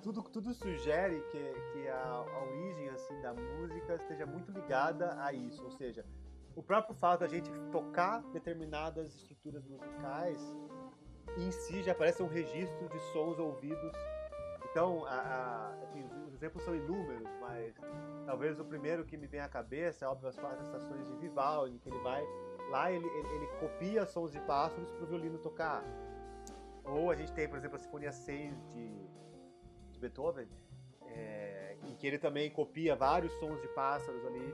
tudo sugere que a origem assim, da música esteja muito ligada a isso, ou seja, o próprio fato da gente tocar determinadas estruturas musicais em si já parece um registro de sons ouvidos. Então, enfim, os exemplos são inúmeros, mas talvez o primeiro que me vem à cabeça é, óbvio, as 4 estações de Vivaldi, que ele vai lá, ele copia sons de pássaros para o violino tocar. Ou a gente tem, por exemplo, a Sinfonia 6 de Beethoven, em que ele também copia vários sons de pássaros ali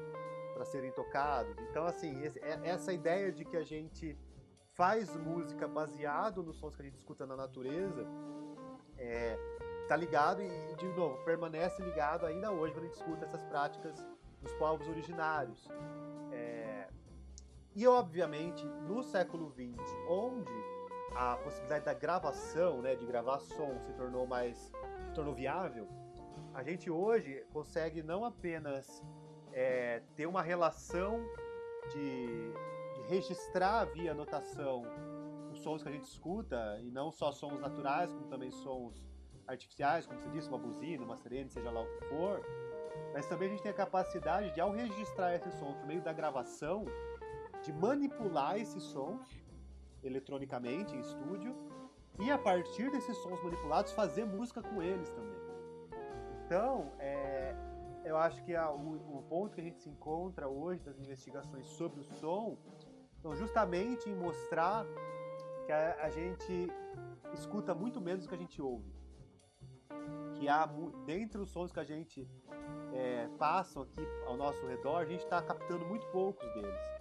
para serem tocados. Então, assim, essa ideia de que a gente faz música baseado nos sons que a gente escuta na natureza tá ligado e, de novo, permanece ligado ainda hoje quando a gente escuta essas práticas dos povos originários. E, obviamente, no século XX, onde a possibilidade da gravação, né, de gravar som se tornou viável, a gente hoje consegue não apenas ter uma relação de registrar via notação os sons que a gente escuta, e não só sons naturais, como também sons artificiais, como você disse, uma buzina, uma sirene, seja lá o que for, mas também a gente tem a capacidade de, ao registrar esses sons por meio da gravação, de manipular esses sons eletronicamente em estúdio e, a partir desses sons manipulados, fazer música com eles também. Então, eu acho que o ponto que a gente se encontra hoje das investigações sobre o som são justamente em mostrar que a gente escuta muito menos do que a gente ouve. Que dentre os sons que a gente passam aqui ao nosso redor, a gente está captando muito poucos deles.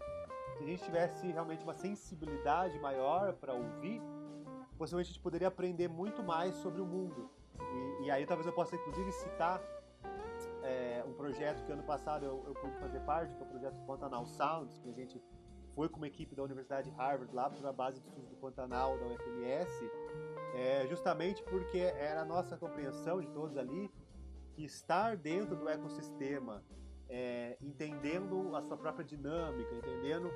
Se a gente tivesse realmente uma sensibilidade maior para ouvir, possivelmente a gente poderia aprender muito mais sobre o mundo. E aí talvez eu possa inclusive citar um projeto que ano passado eu pude fazer parte, que é o projeto Pantanal Sounds, que a gente foi com uma equipe da Universidade de Harvard lá para a base de estudos do Pantanal da UFMS, justamente porque era a nossa compreensão de todos ali que estar dentro do ecossistema, entendendo a sua própria dinâmica, entendendo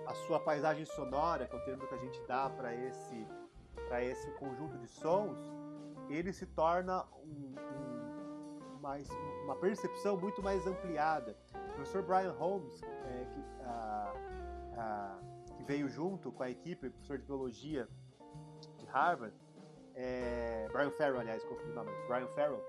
a sua paisagem sonora, que é o termo que a gente dá para esse conjunto de sons, ele se torna uma percepção muito mais ampliada. O professor Brian Holmes, que veio junto com a equipe, professor de biologia de Harvard, Brian Farrell, aliás, confundi o nome, Brian Farrell,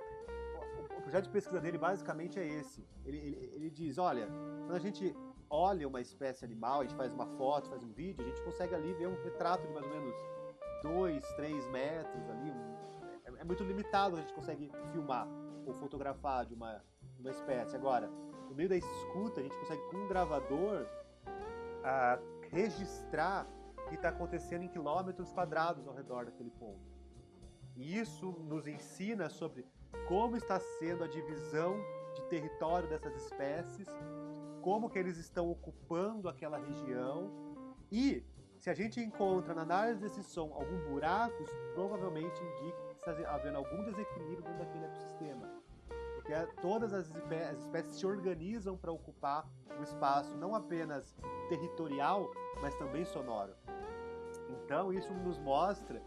o projeto de pesquisa dele basicamente é esse. Ele diz, olha, quando a gente olha uma espécie animal, a gente faz uma foto, faz um vídeo, a gente consegue ali ver um retrato de mais ou menos 2, 3 metros ali, é muito limitado, a gente consegue filmar ou fotografar de uma espécie. Agora, no meio da escuta, a gente consegue com um gravador registrar o que está acontecendo em quilômetros quadrados ao redor daquele ponto. E isso nos ensina sobre como está sendo a divisão de território dessas espécies, como que eles estão ocupando aquela região, e se a gente encontra na análise desse som algum buraco, isso provavelmente indica que está havendo algum desequilíbrio dentro daquele ecossistema. Porque todas as espécies se organizam para ocupar um espaço não apenas territorial, mas também sonoro. Então isso nos mostra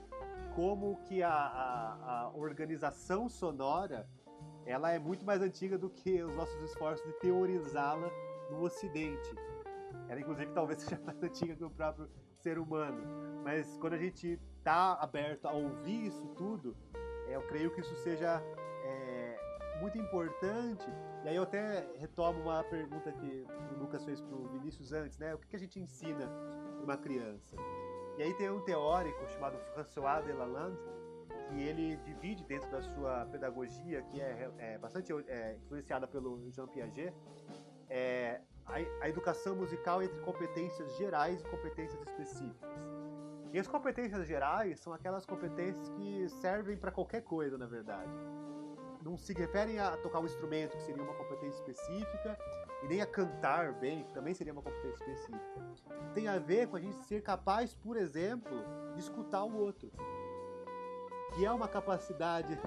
como que a organização sonora ela é muito mais antiga do que os nossos esforços de teorizá-la no Ocidente. Ela, inclusive, talvez seja mais antiga que o próprio ser humano. Mas quando a gente está aberto a ouvir isso tudo, eu creio que isso seja muito importante. E aí eu até retomo uma pergunta que o Lucas fez para o Vinícius antes, né? O que a gente ensina para uma criança? E aí tem um teórico chamado François de Lalande, que ele divide dentro da sua pedagogia, que é bastante influenciada pelo Jean Piaget, a educação musical entre competências gerais e competências específicas. E as competências gerais são aquelas competências que servem para qualquer coisa, na verdade. Não se referem a tocar um instrumento, que seria uma competência específica, e nem a cantar bem, que também seria uma competência específica. Tem a ver com a gente ser capaz, por exemplo, de escutar o outro. Que é uma capacidade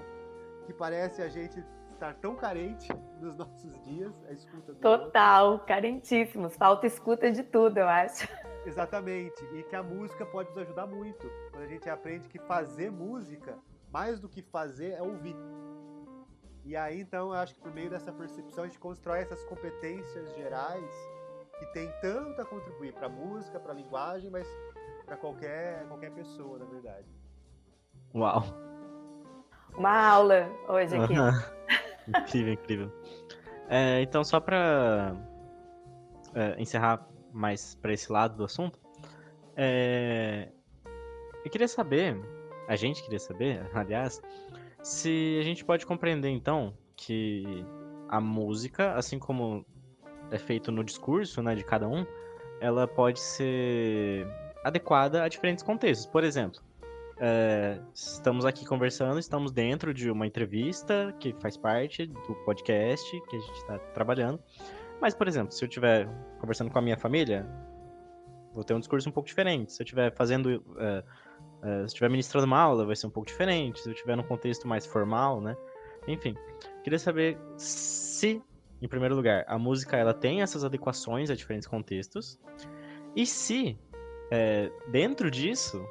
que parece a gente estar tão carente nos nossos dias, a escuta do outro. Total, carentíssimos. Falta escuta de tudo, eu acho. Exatamente, e que a música pode nos ajudar muito. Quando a gente aprende que fazer música, mais do que fazer, é ouvir. E aí, então, eu acho que por meio dessa percepção a gente constrói essas competências gerais que tem tanto a contribuir para a música, para a linguagem, mas para qualquer pessoa, na verdade. Uau! Uma aula hoje aqui. Incrível, incrível. Então, só para encerrar mais para esse lado do assunto, eu queria saber, a gente queria saber, aliás, se a gente pode compreender, então, que a música, assim como é feito no discurso, né, de cada um, ela pode ser adequada a diferentes contextos. Por exemplo, estamos aqui conversando, estamos dentro de uma entrevista que faz parte do podcast que a gente está trabalhando. Mas, por exemplo, se eu estiver conversando com a minha família, vou ter um discurso um pouco diferente. Se eu estiver fazendo... se estiver ministrando uma aula, vai ser um pouco diferente. Se eu estiver num contexto mais formal, né? Enfim, queria saber se, em primeiro lugar, a música ela tem essas adequações a diferentes contextos. E se, dentro disso,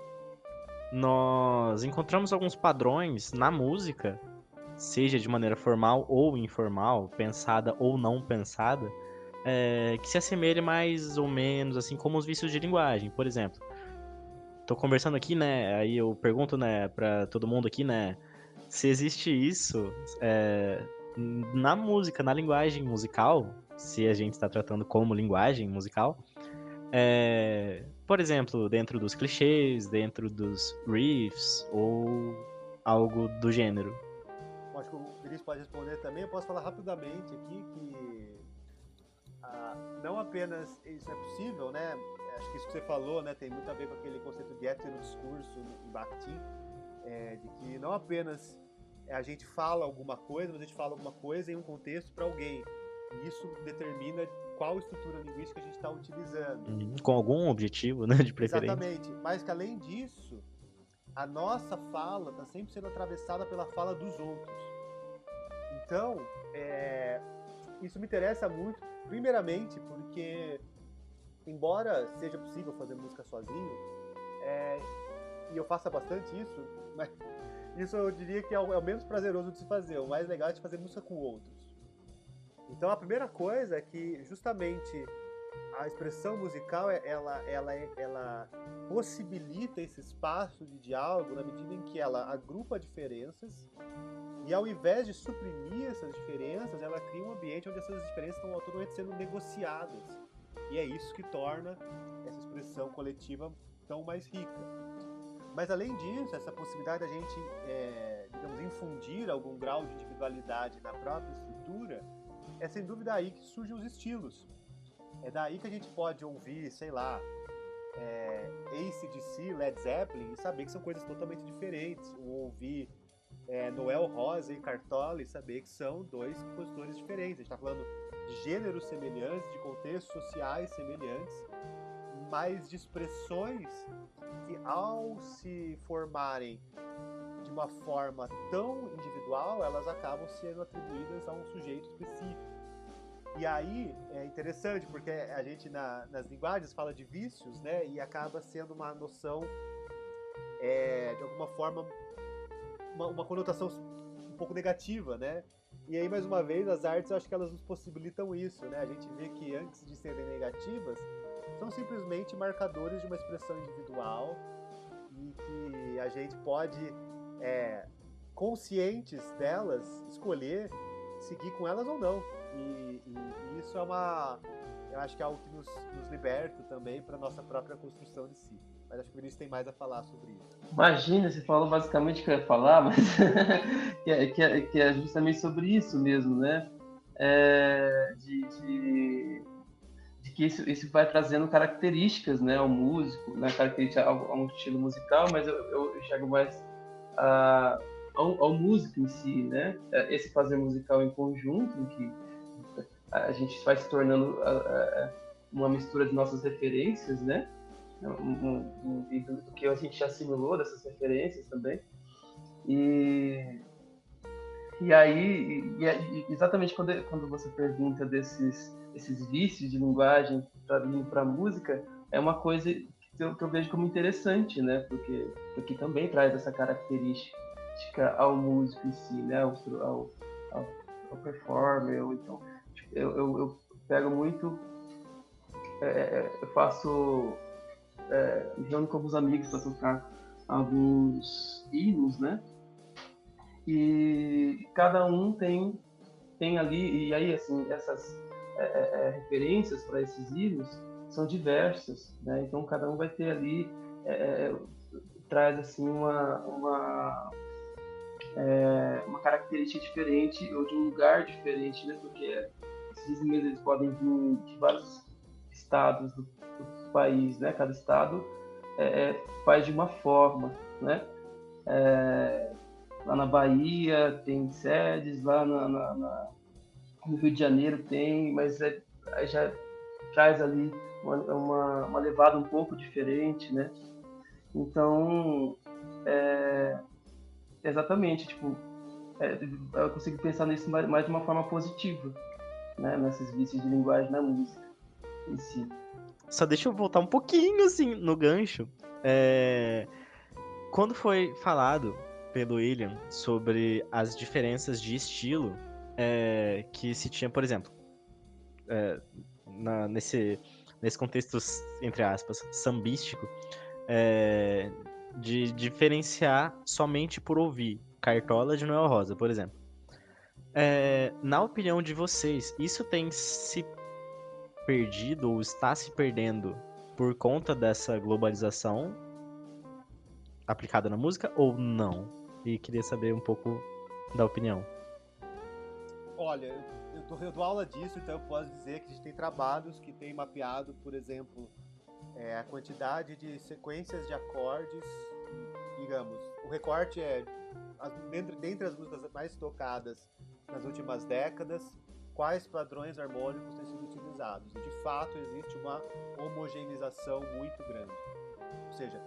nós encontramos alguns padrões na música, seja de maneira formal ou informal, pensada ou não pensada, que se assemelhe mais ou menos assim como os vícios de linguagem. Por exemplo, tô conversando aqui, né, aí eu pergunto, né, pra todo mundo aqui, né, se existe isso na música, na linguagem musical, se a gente está tratando como linguagem musical, por exemplo, dentro dos clichês, dentro dos riffs ou algo do gênero. Acho que o Vinícius pode responder também. Eu posso falar rapidamente aqui que não apenas isso é possível, né? Acho que isso que você falou, né, tem muito a ver com aquele conceito de heterodiscurso em Bakhtin, de que não apenas a gente fala alguma coisa, mas a gente fala alguma coisa em um contexto para alguém. E isso determina qual estrutura linguística a gente está utilizando. Com algum objetivo, né, de preferência. Exatamente. Mas que além disso, a nossa fala está sempre sendo atravessada pela fala dos outros. Então, isso me interessa muito, primeiramente porque, embora seja possível fazer música sozinho, e eu faça bastante isso, mas isso eu diria que é o menos prazeroso de se fazer. O mais legal é de fazer música com outros. Então a primeira coisa é que justamente a expressão musical ela possibilita esse espaço de diálogo na medida em que ela agrupa diferenças e ao invés de suprimir essas diferenças, ela cria um ambiente onde essas diferenças estão automaticamente sendo negociadas. E é isso que torna essa expressão coletiva tão mais rica. Mas além disso, essa possibilidade da gente, digamos, infundir algum grau de individualidade na própria estrutura, é sem dúvida aí que surgem os estilos. É daí que a gente pode ouvir, sei lá, AC/DC, Led Zeppelin, e saber que são coisas totalmente diferentes. Ou ouvir Noel Rosa e Cartola e saber que são dois compositores diferentes. A gente está falando de gêneros semelhantes, de contextos sociais semelhantes, mas de expressões que, ao se formarem de uma forma tão individual, elas acabam sendo atribuídas a um sujeito específico. E aí é interessante, porque a gente nas linguagens fala de vícios, né? E acaba sendo uma noção, de alguma forma, uma conotação um pouco negativa, né? E aí, mais uma vez, as artes, eu acho que elas nos possibilitam isso, né? A gente vê que antes de serem negativas, são simplesmente marcadores de uma expressão individual e que a gente pode, conscientes delas, escolher seguir com elas ou não. E isso eu acho que é algo que nos liberta também para nossa própria construção de si. Mas acho que o Vinícius tem mais a falar sobre isso. Imagina, você falou basicamente o que eu ia falar, mas que é justamente sobre isso mesmo, né? De que isso vai trazendo características, né, ao músico, né, características a um estilo musical, mas eu chego mais ao músico em si, né? Esse fazer musical em conjunto, em que a gente vai se tornando uma mistura de nossas referências, né? E do que a gente assimilou dessas referências também. E aí, exatamente quando você pergunta esses vícios de linguagem para a música, é uma coisa que eu vejo como interessante, né? Porque também traz essa característica ao músico em si, né? Ao performer, ou então eu pego muito, eu faço, me reúno com alguns amigos para tocar alguns hinos, né? E cada um tem ali, e aí assim, essas referências para esses hinos são diversas, né? Então cada um vai ter ali, traz assim uma característica diferente ou de um lugar diferente, né? Porque esses hinos eles podem vir de vários estados do país, né? Cada estado faz de uma forma, né? Lá na Bahia tem sedes, lá no Rio de Janeiro tem, mas já traz ali uma levada um pouco diferente, né? Então, exatamente, tipo, eu consigo pensar nisso mais de uma forma positiva, né? Nesses vícios de linguagem na música em si. Só deixa eu voltar um pouquinho, assim, no gancho. Quando foi falado pelo William sobre as diferenças de estilo que se tinha, por exemplo, nesse contexto, entre aspas, sambístico, de diferenciar somente por ouvir Cartola de Noel Rosa, por exemplo. Na opinião de vocês, isso tem se perdido ou está se perdendo por conta dessa globalização aplicada na música ou não? E queria saber um pouco da opinião. Olha, eu dou aula disso, então eu posso dizer que a gente tem trabalhos que tem mapeado, por exemplo, a quantidade de sequências de acordes, digamos, o recorte dentre as músicas mais tocadas nas últimas décadas, quais padrões harmônicos têm sido utilizados. E, de fato, existe uma homogeneização muito grande. Ou seja,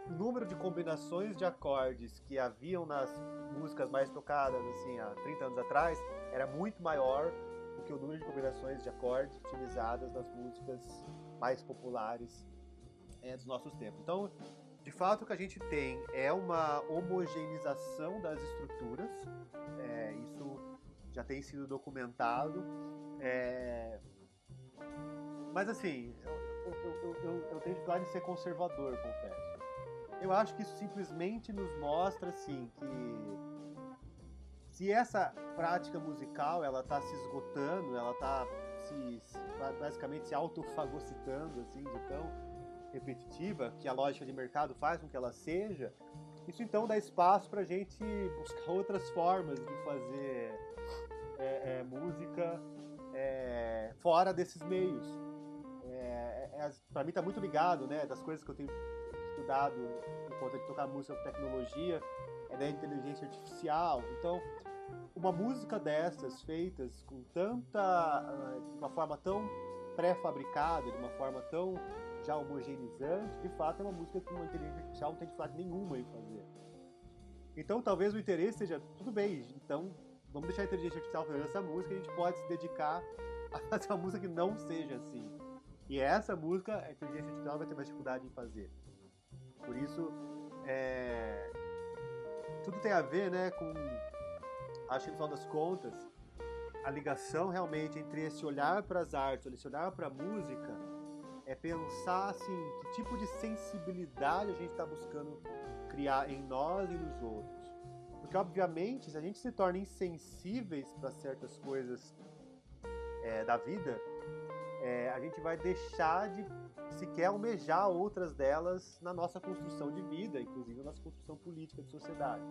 o número de combinações de acordes que haviam nas músicas mais tocadas assim, há 30 anos atrás era muito maior do que o número de combinações de acordes utilizadas nas músicas mais populares dos nossos tempos. Então, de fato, o que a gente tem é uma homogeneização das estruturas, isso já tem sido documentado, mas assim, eu tenho dificuldade de ser conservador, confesso. Eu acho que isso simplesmente nos mostra assim que se essa prática musical ela está se esgotando, ela está basicamente se autofagocitando assim, de tão repetitiva que a lógica de mercado faz com que ela seja, isso então dá espaço para a gente buscar outras formas de fazer música fora desses meios. Para mim está muito ligado, né, das coisas que eu tenho estudado por conta de tocar música com tecnologia, da inteligência artificial. Então, uma música dessas feitas com de uma forma tão pré-fabricada, de uma forma tão já homogeneizante, de fato é uma música que uma inteligência artificial não tem dificuldade nenhuma em fazer. Então, talvez o interesse seja, tudo bem, então vamos deixar a inteligência artificial fazer essa música, a gente pode se dedicar a fazer uma música que não seja assim. E essa música, a inteligência artificial vai ter mais dificuldade em fazer. Por isso, tudo tem a ver, né, com, acho que no final das contas, a ligação realmente entre esse olhar para as artes, esse olhar para a música, é pensar assim, que tipo de sensibilidade a gente está buscando criar em nós e nos outros. Porque, obviamente, se a gente se torna insensíveis para certas coisas da vida, a gente vai deixar de sequer almejar outras delas na nossa construção de vida, inclusive na nossa construção política de sociedade.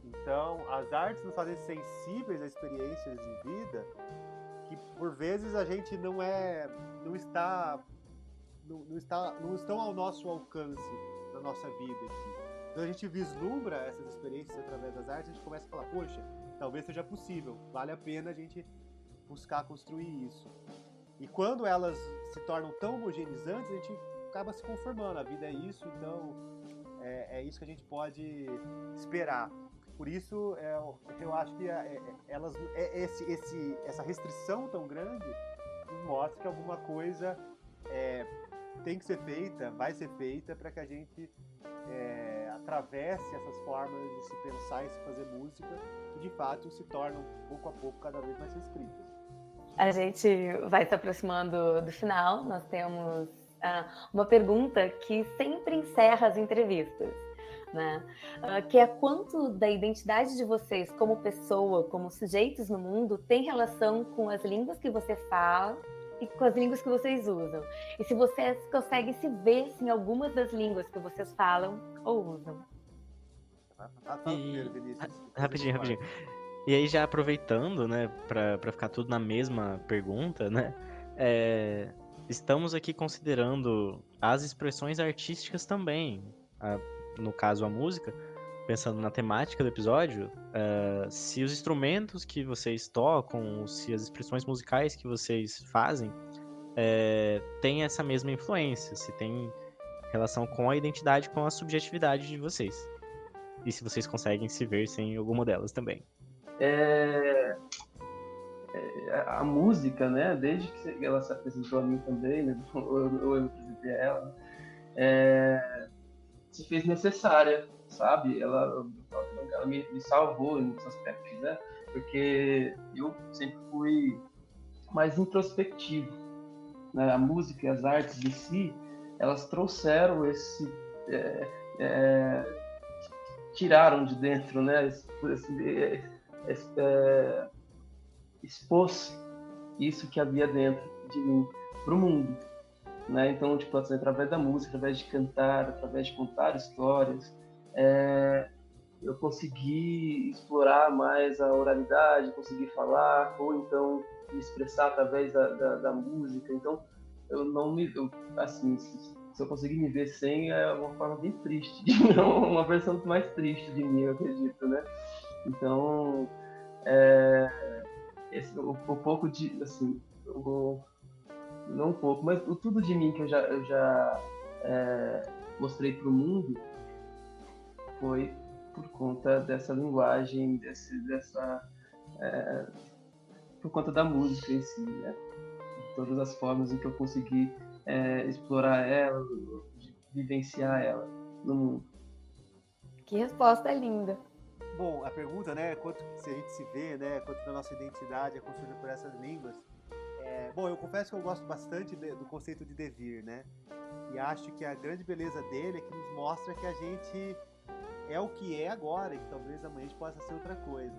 Então, as artes nos fazem sensíveis a experiências de vida que, por vezes, a gente não estão ao nosso alcance na nossa vida aqui. Então a gente vislumbra essas experiências através das artes, a gente começa a falar, poxa, talvez seja possível, vale a pena a gente buscar construir isso. E quando elas se tornam tão homogeneizantes, a gente acaba se conformando. A vida é isso, então é isso que a gente pode esperar. Por isso, eu acho que essa restrição tão grande nos mostra que alguma coisa tem que ser feita, vai ser feita, para que a gente atravesse essas formas de se pensar e se fazer música, que de fato se tornam, pouco a pouco, cada vez mais restritas. A gente vai se aproximando do final. Nós temos uma pergunta que sempre encerra as entrevistas, né? Que é quanto da identidade de vocês como pessoa, como sujeitos no mundo, tem relação com as línguas que você fala e com as línguas que vocês usam. E se vocês conseguem se ver em algumas das línguas que vocês falam ou usam. Rapidinho. E aí, já aproveitando, né, pra ficar tudo na mesma pergunta, né, estamos aqui considerando as expressões artísticas também. No caso, a música, pensando na temática do episódio, se os instrumentos que vocês tocam, se as expressões musicais que vocês fazem têm essa mesma influência, se tem relação com a identidade, com a subjetividade de vocês. E se vocês conseguem se ver sem alguma delas também. A música, né, desde que ela se apresentou a mim também, né, eu apresentei a ela, se fez necessária, sabe? Ela me salvou em muitos aspectos, né? Porque eu sempre fui mais introspectivo, né? A música e as artes em si, elas trouxeram tiraram de dentro, né? Expôs isso que havia dentro de mim para o mundo, né? Então, tipo, assim, através da música, através de cantar, através de contar histórias, eu consegui explorar mais a oralidade, consegui falar, ou então me expressar através da música. Então, assim, se eu conseguir me ver sem, é uma forma bem triste, uma versão mais triste de mim, eu acredito, né? Então, o pouco de, assim, não um pouco, mas o tudo de mim que eu já mostrei para o mundo foi por conta dessa linguagem, por conta da música em si, né? De todas as formas em que eu consegui explorar ela, vivenciar ela no mundo. Que resposta linda! Bom, a pergunta, né, quanto se a gente se vê, né, quanto da nossa identidade é construída por essas línguas. Bom, eu confesso que eu gosto bastante do conceito de devir, né? E acho que a grande beleza dele é que nos mostra que a gente é o que é agora e que talvez amanhã a gente possa ser outra coisa.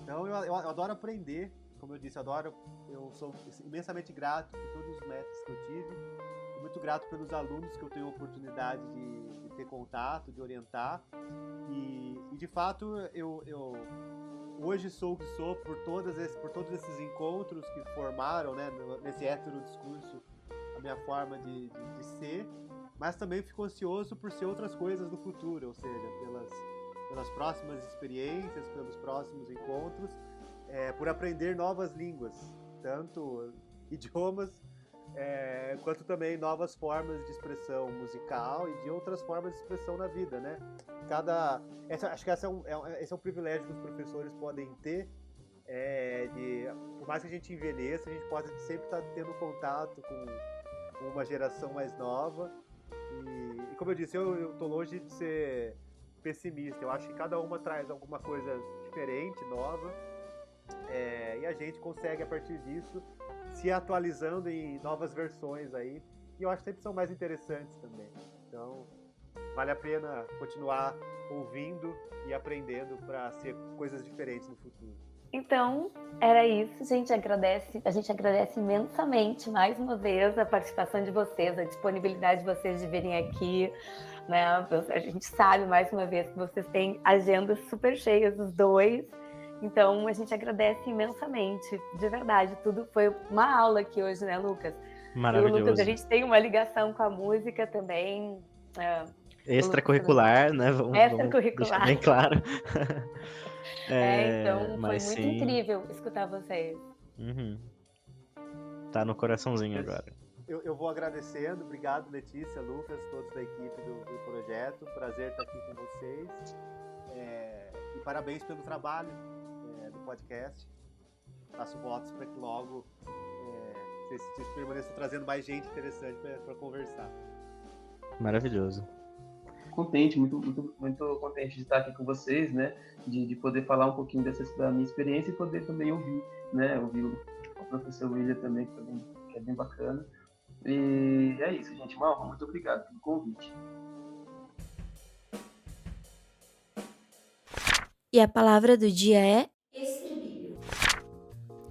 Então eu adoro aprender, como eu disse, eu sou imensamente grato por todos os mestres que eu tive, sou muito grato pelos alunos que eu tenho a oportunidade de ter contato, de orientar, e de fato eu hoje sou o que sou por todos esses encontros que formaram, né, nesse hétero discurso, a minha forma de ser, mas também fico ansioso por ser outras coisas no futuro, ou seja, pelas próximas experiências, pelos próximos encontros, por aprender novas línguas, tanto idiomas, quanto também novas formas de expressão musical e de outras formas de expressão na vida, né? Acho que esse é um privilégio que os professores podem ter, por mais que a gente envelheça, a gente pode sempre estar tendo contato com uma geração mais nova. E como eu disse, eu tô longe de ser pessimista. Eu acho que cada uma traz alguma coisa diferente, nova, e a gente consegue, a partir disso, se atualizando em novas versões aí, e eu acho que sempre são mais interessantes também. Então, vale a pena continuar ouvindo e aprendendo para ser coisas diferentes no futuro. Então, era isso. A gente agradece imensamente, mais uma vez, a participação de vocês, a disponibilidade de vocês de virem aqui, né? A gente sabe, mais uma vez, que vocês têm agendas super cheias, os dois. Então, a gente agradece imensamente, de verdade. Tudo foi uma aula aqui hoje, né, Lucas? Maravilhoso. E o Lucas, a gente tem uma ligação com a música também. Extracurricular, né? Vamos deixar bem claro. Então, foi muito sim, incrível escutar vocês. Uhum. Tá no coraçãozinho agora. Eu vou agradecendo. Obrigado, Letícia, Lucas, todos da equipe do projeto. Prazer estar aqui com vocês. E parabéns pelo trabalho do podcast. Faço votos para que logo vocês permaneçam trazendo mais gente interessante para conversar. Maravilhoso. Contente, muito, muito, muito contente de estar aqui com vocês, né? De poder falar um pouquinho da minha experiência e poder também ouvir, né? Ouvir o professor William também, que é bem bacana. E é isso, gente. Uma honra, muito obrigado pelo convite. E a palavra do dia é estribilho.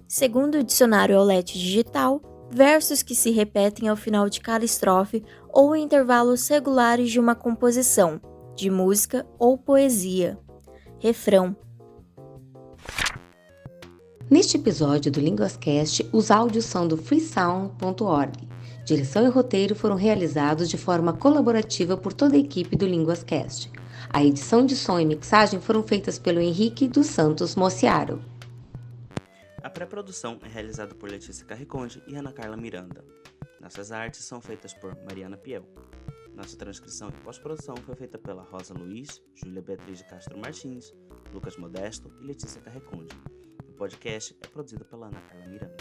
Segundo o dicionário Aulete Digital, versos que se repetem ao final de cada estrofe ou em intervalos regulares de uma composição, de música ou poesia. Refrão. Neste episódio do LinguasCast, os áudios são do freesound.org. Direção e roteiro foram realizados de forma colaborativa por toda a equipe do LinguasCast. A edição de som e mixagem foram feitas pelo Henrique dos Santos Mociaro. A pré-produção é realizada por Letícia Carriconde e Ana Carla Miranda. Nossas artes são feitas por Mariana Piel. Nossa transcrição e pós-produção foi feita pela Rosa Luiz, Júlia Beatriz de Castro Martins, Lucas Modesto e Letícia Carriconde. O podcast é produzido pela Ana Carla Miranda.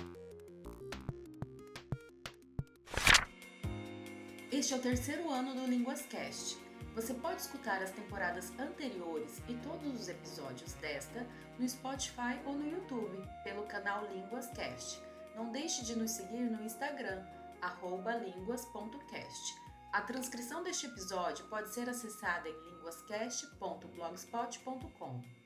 Este é o 3º ano do LinguasCast. Você pode escutar as temporadas anteriores e todos os episódios desta no Spotify ou no YouTube, pelo canal LinguasCast. Não deixe de nos seguir no Instagram, @linguas.cast. A transcrição deste episódio pode ser acessada em linguascast.blogspot.com.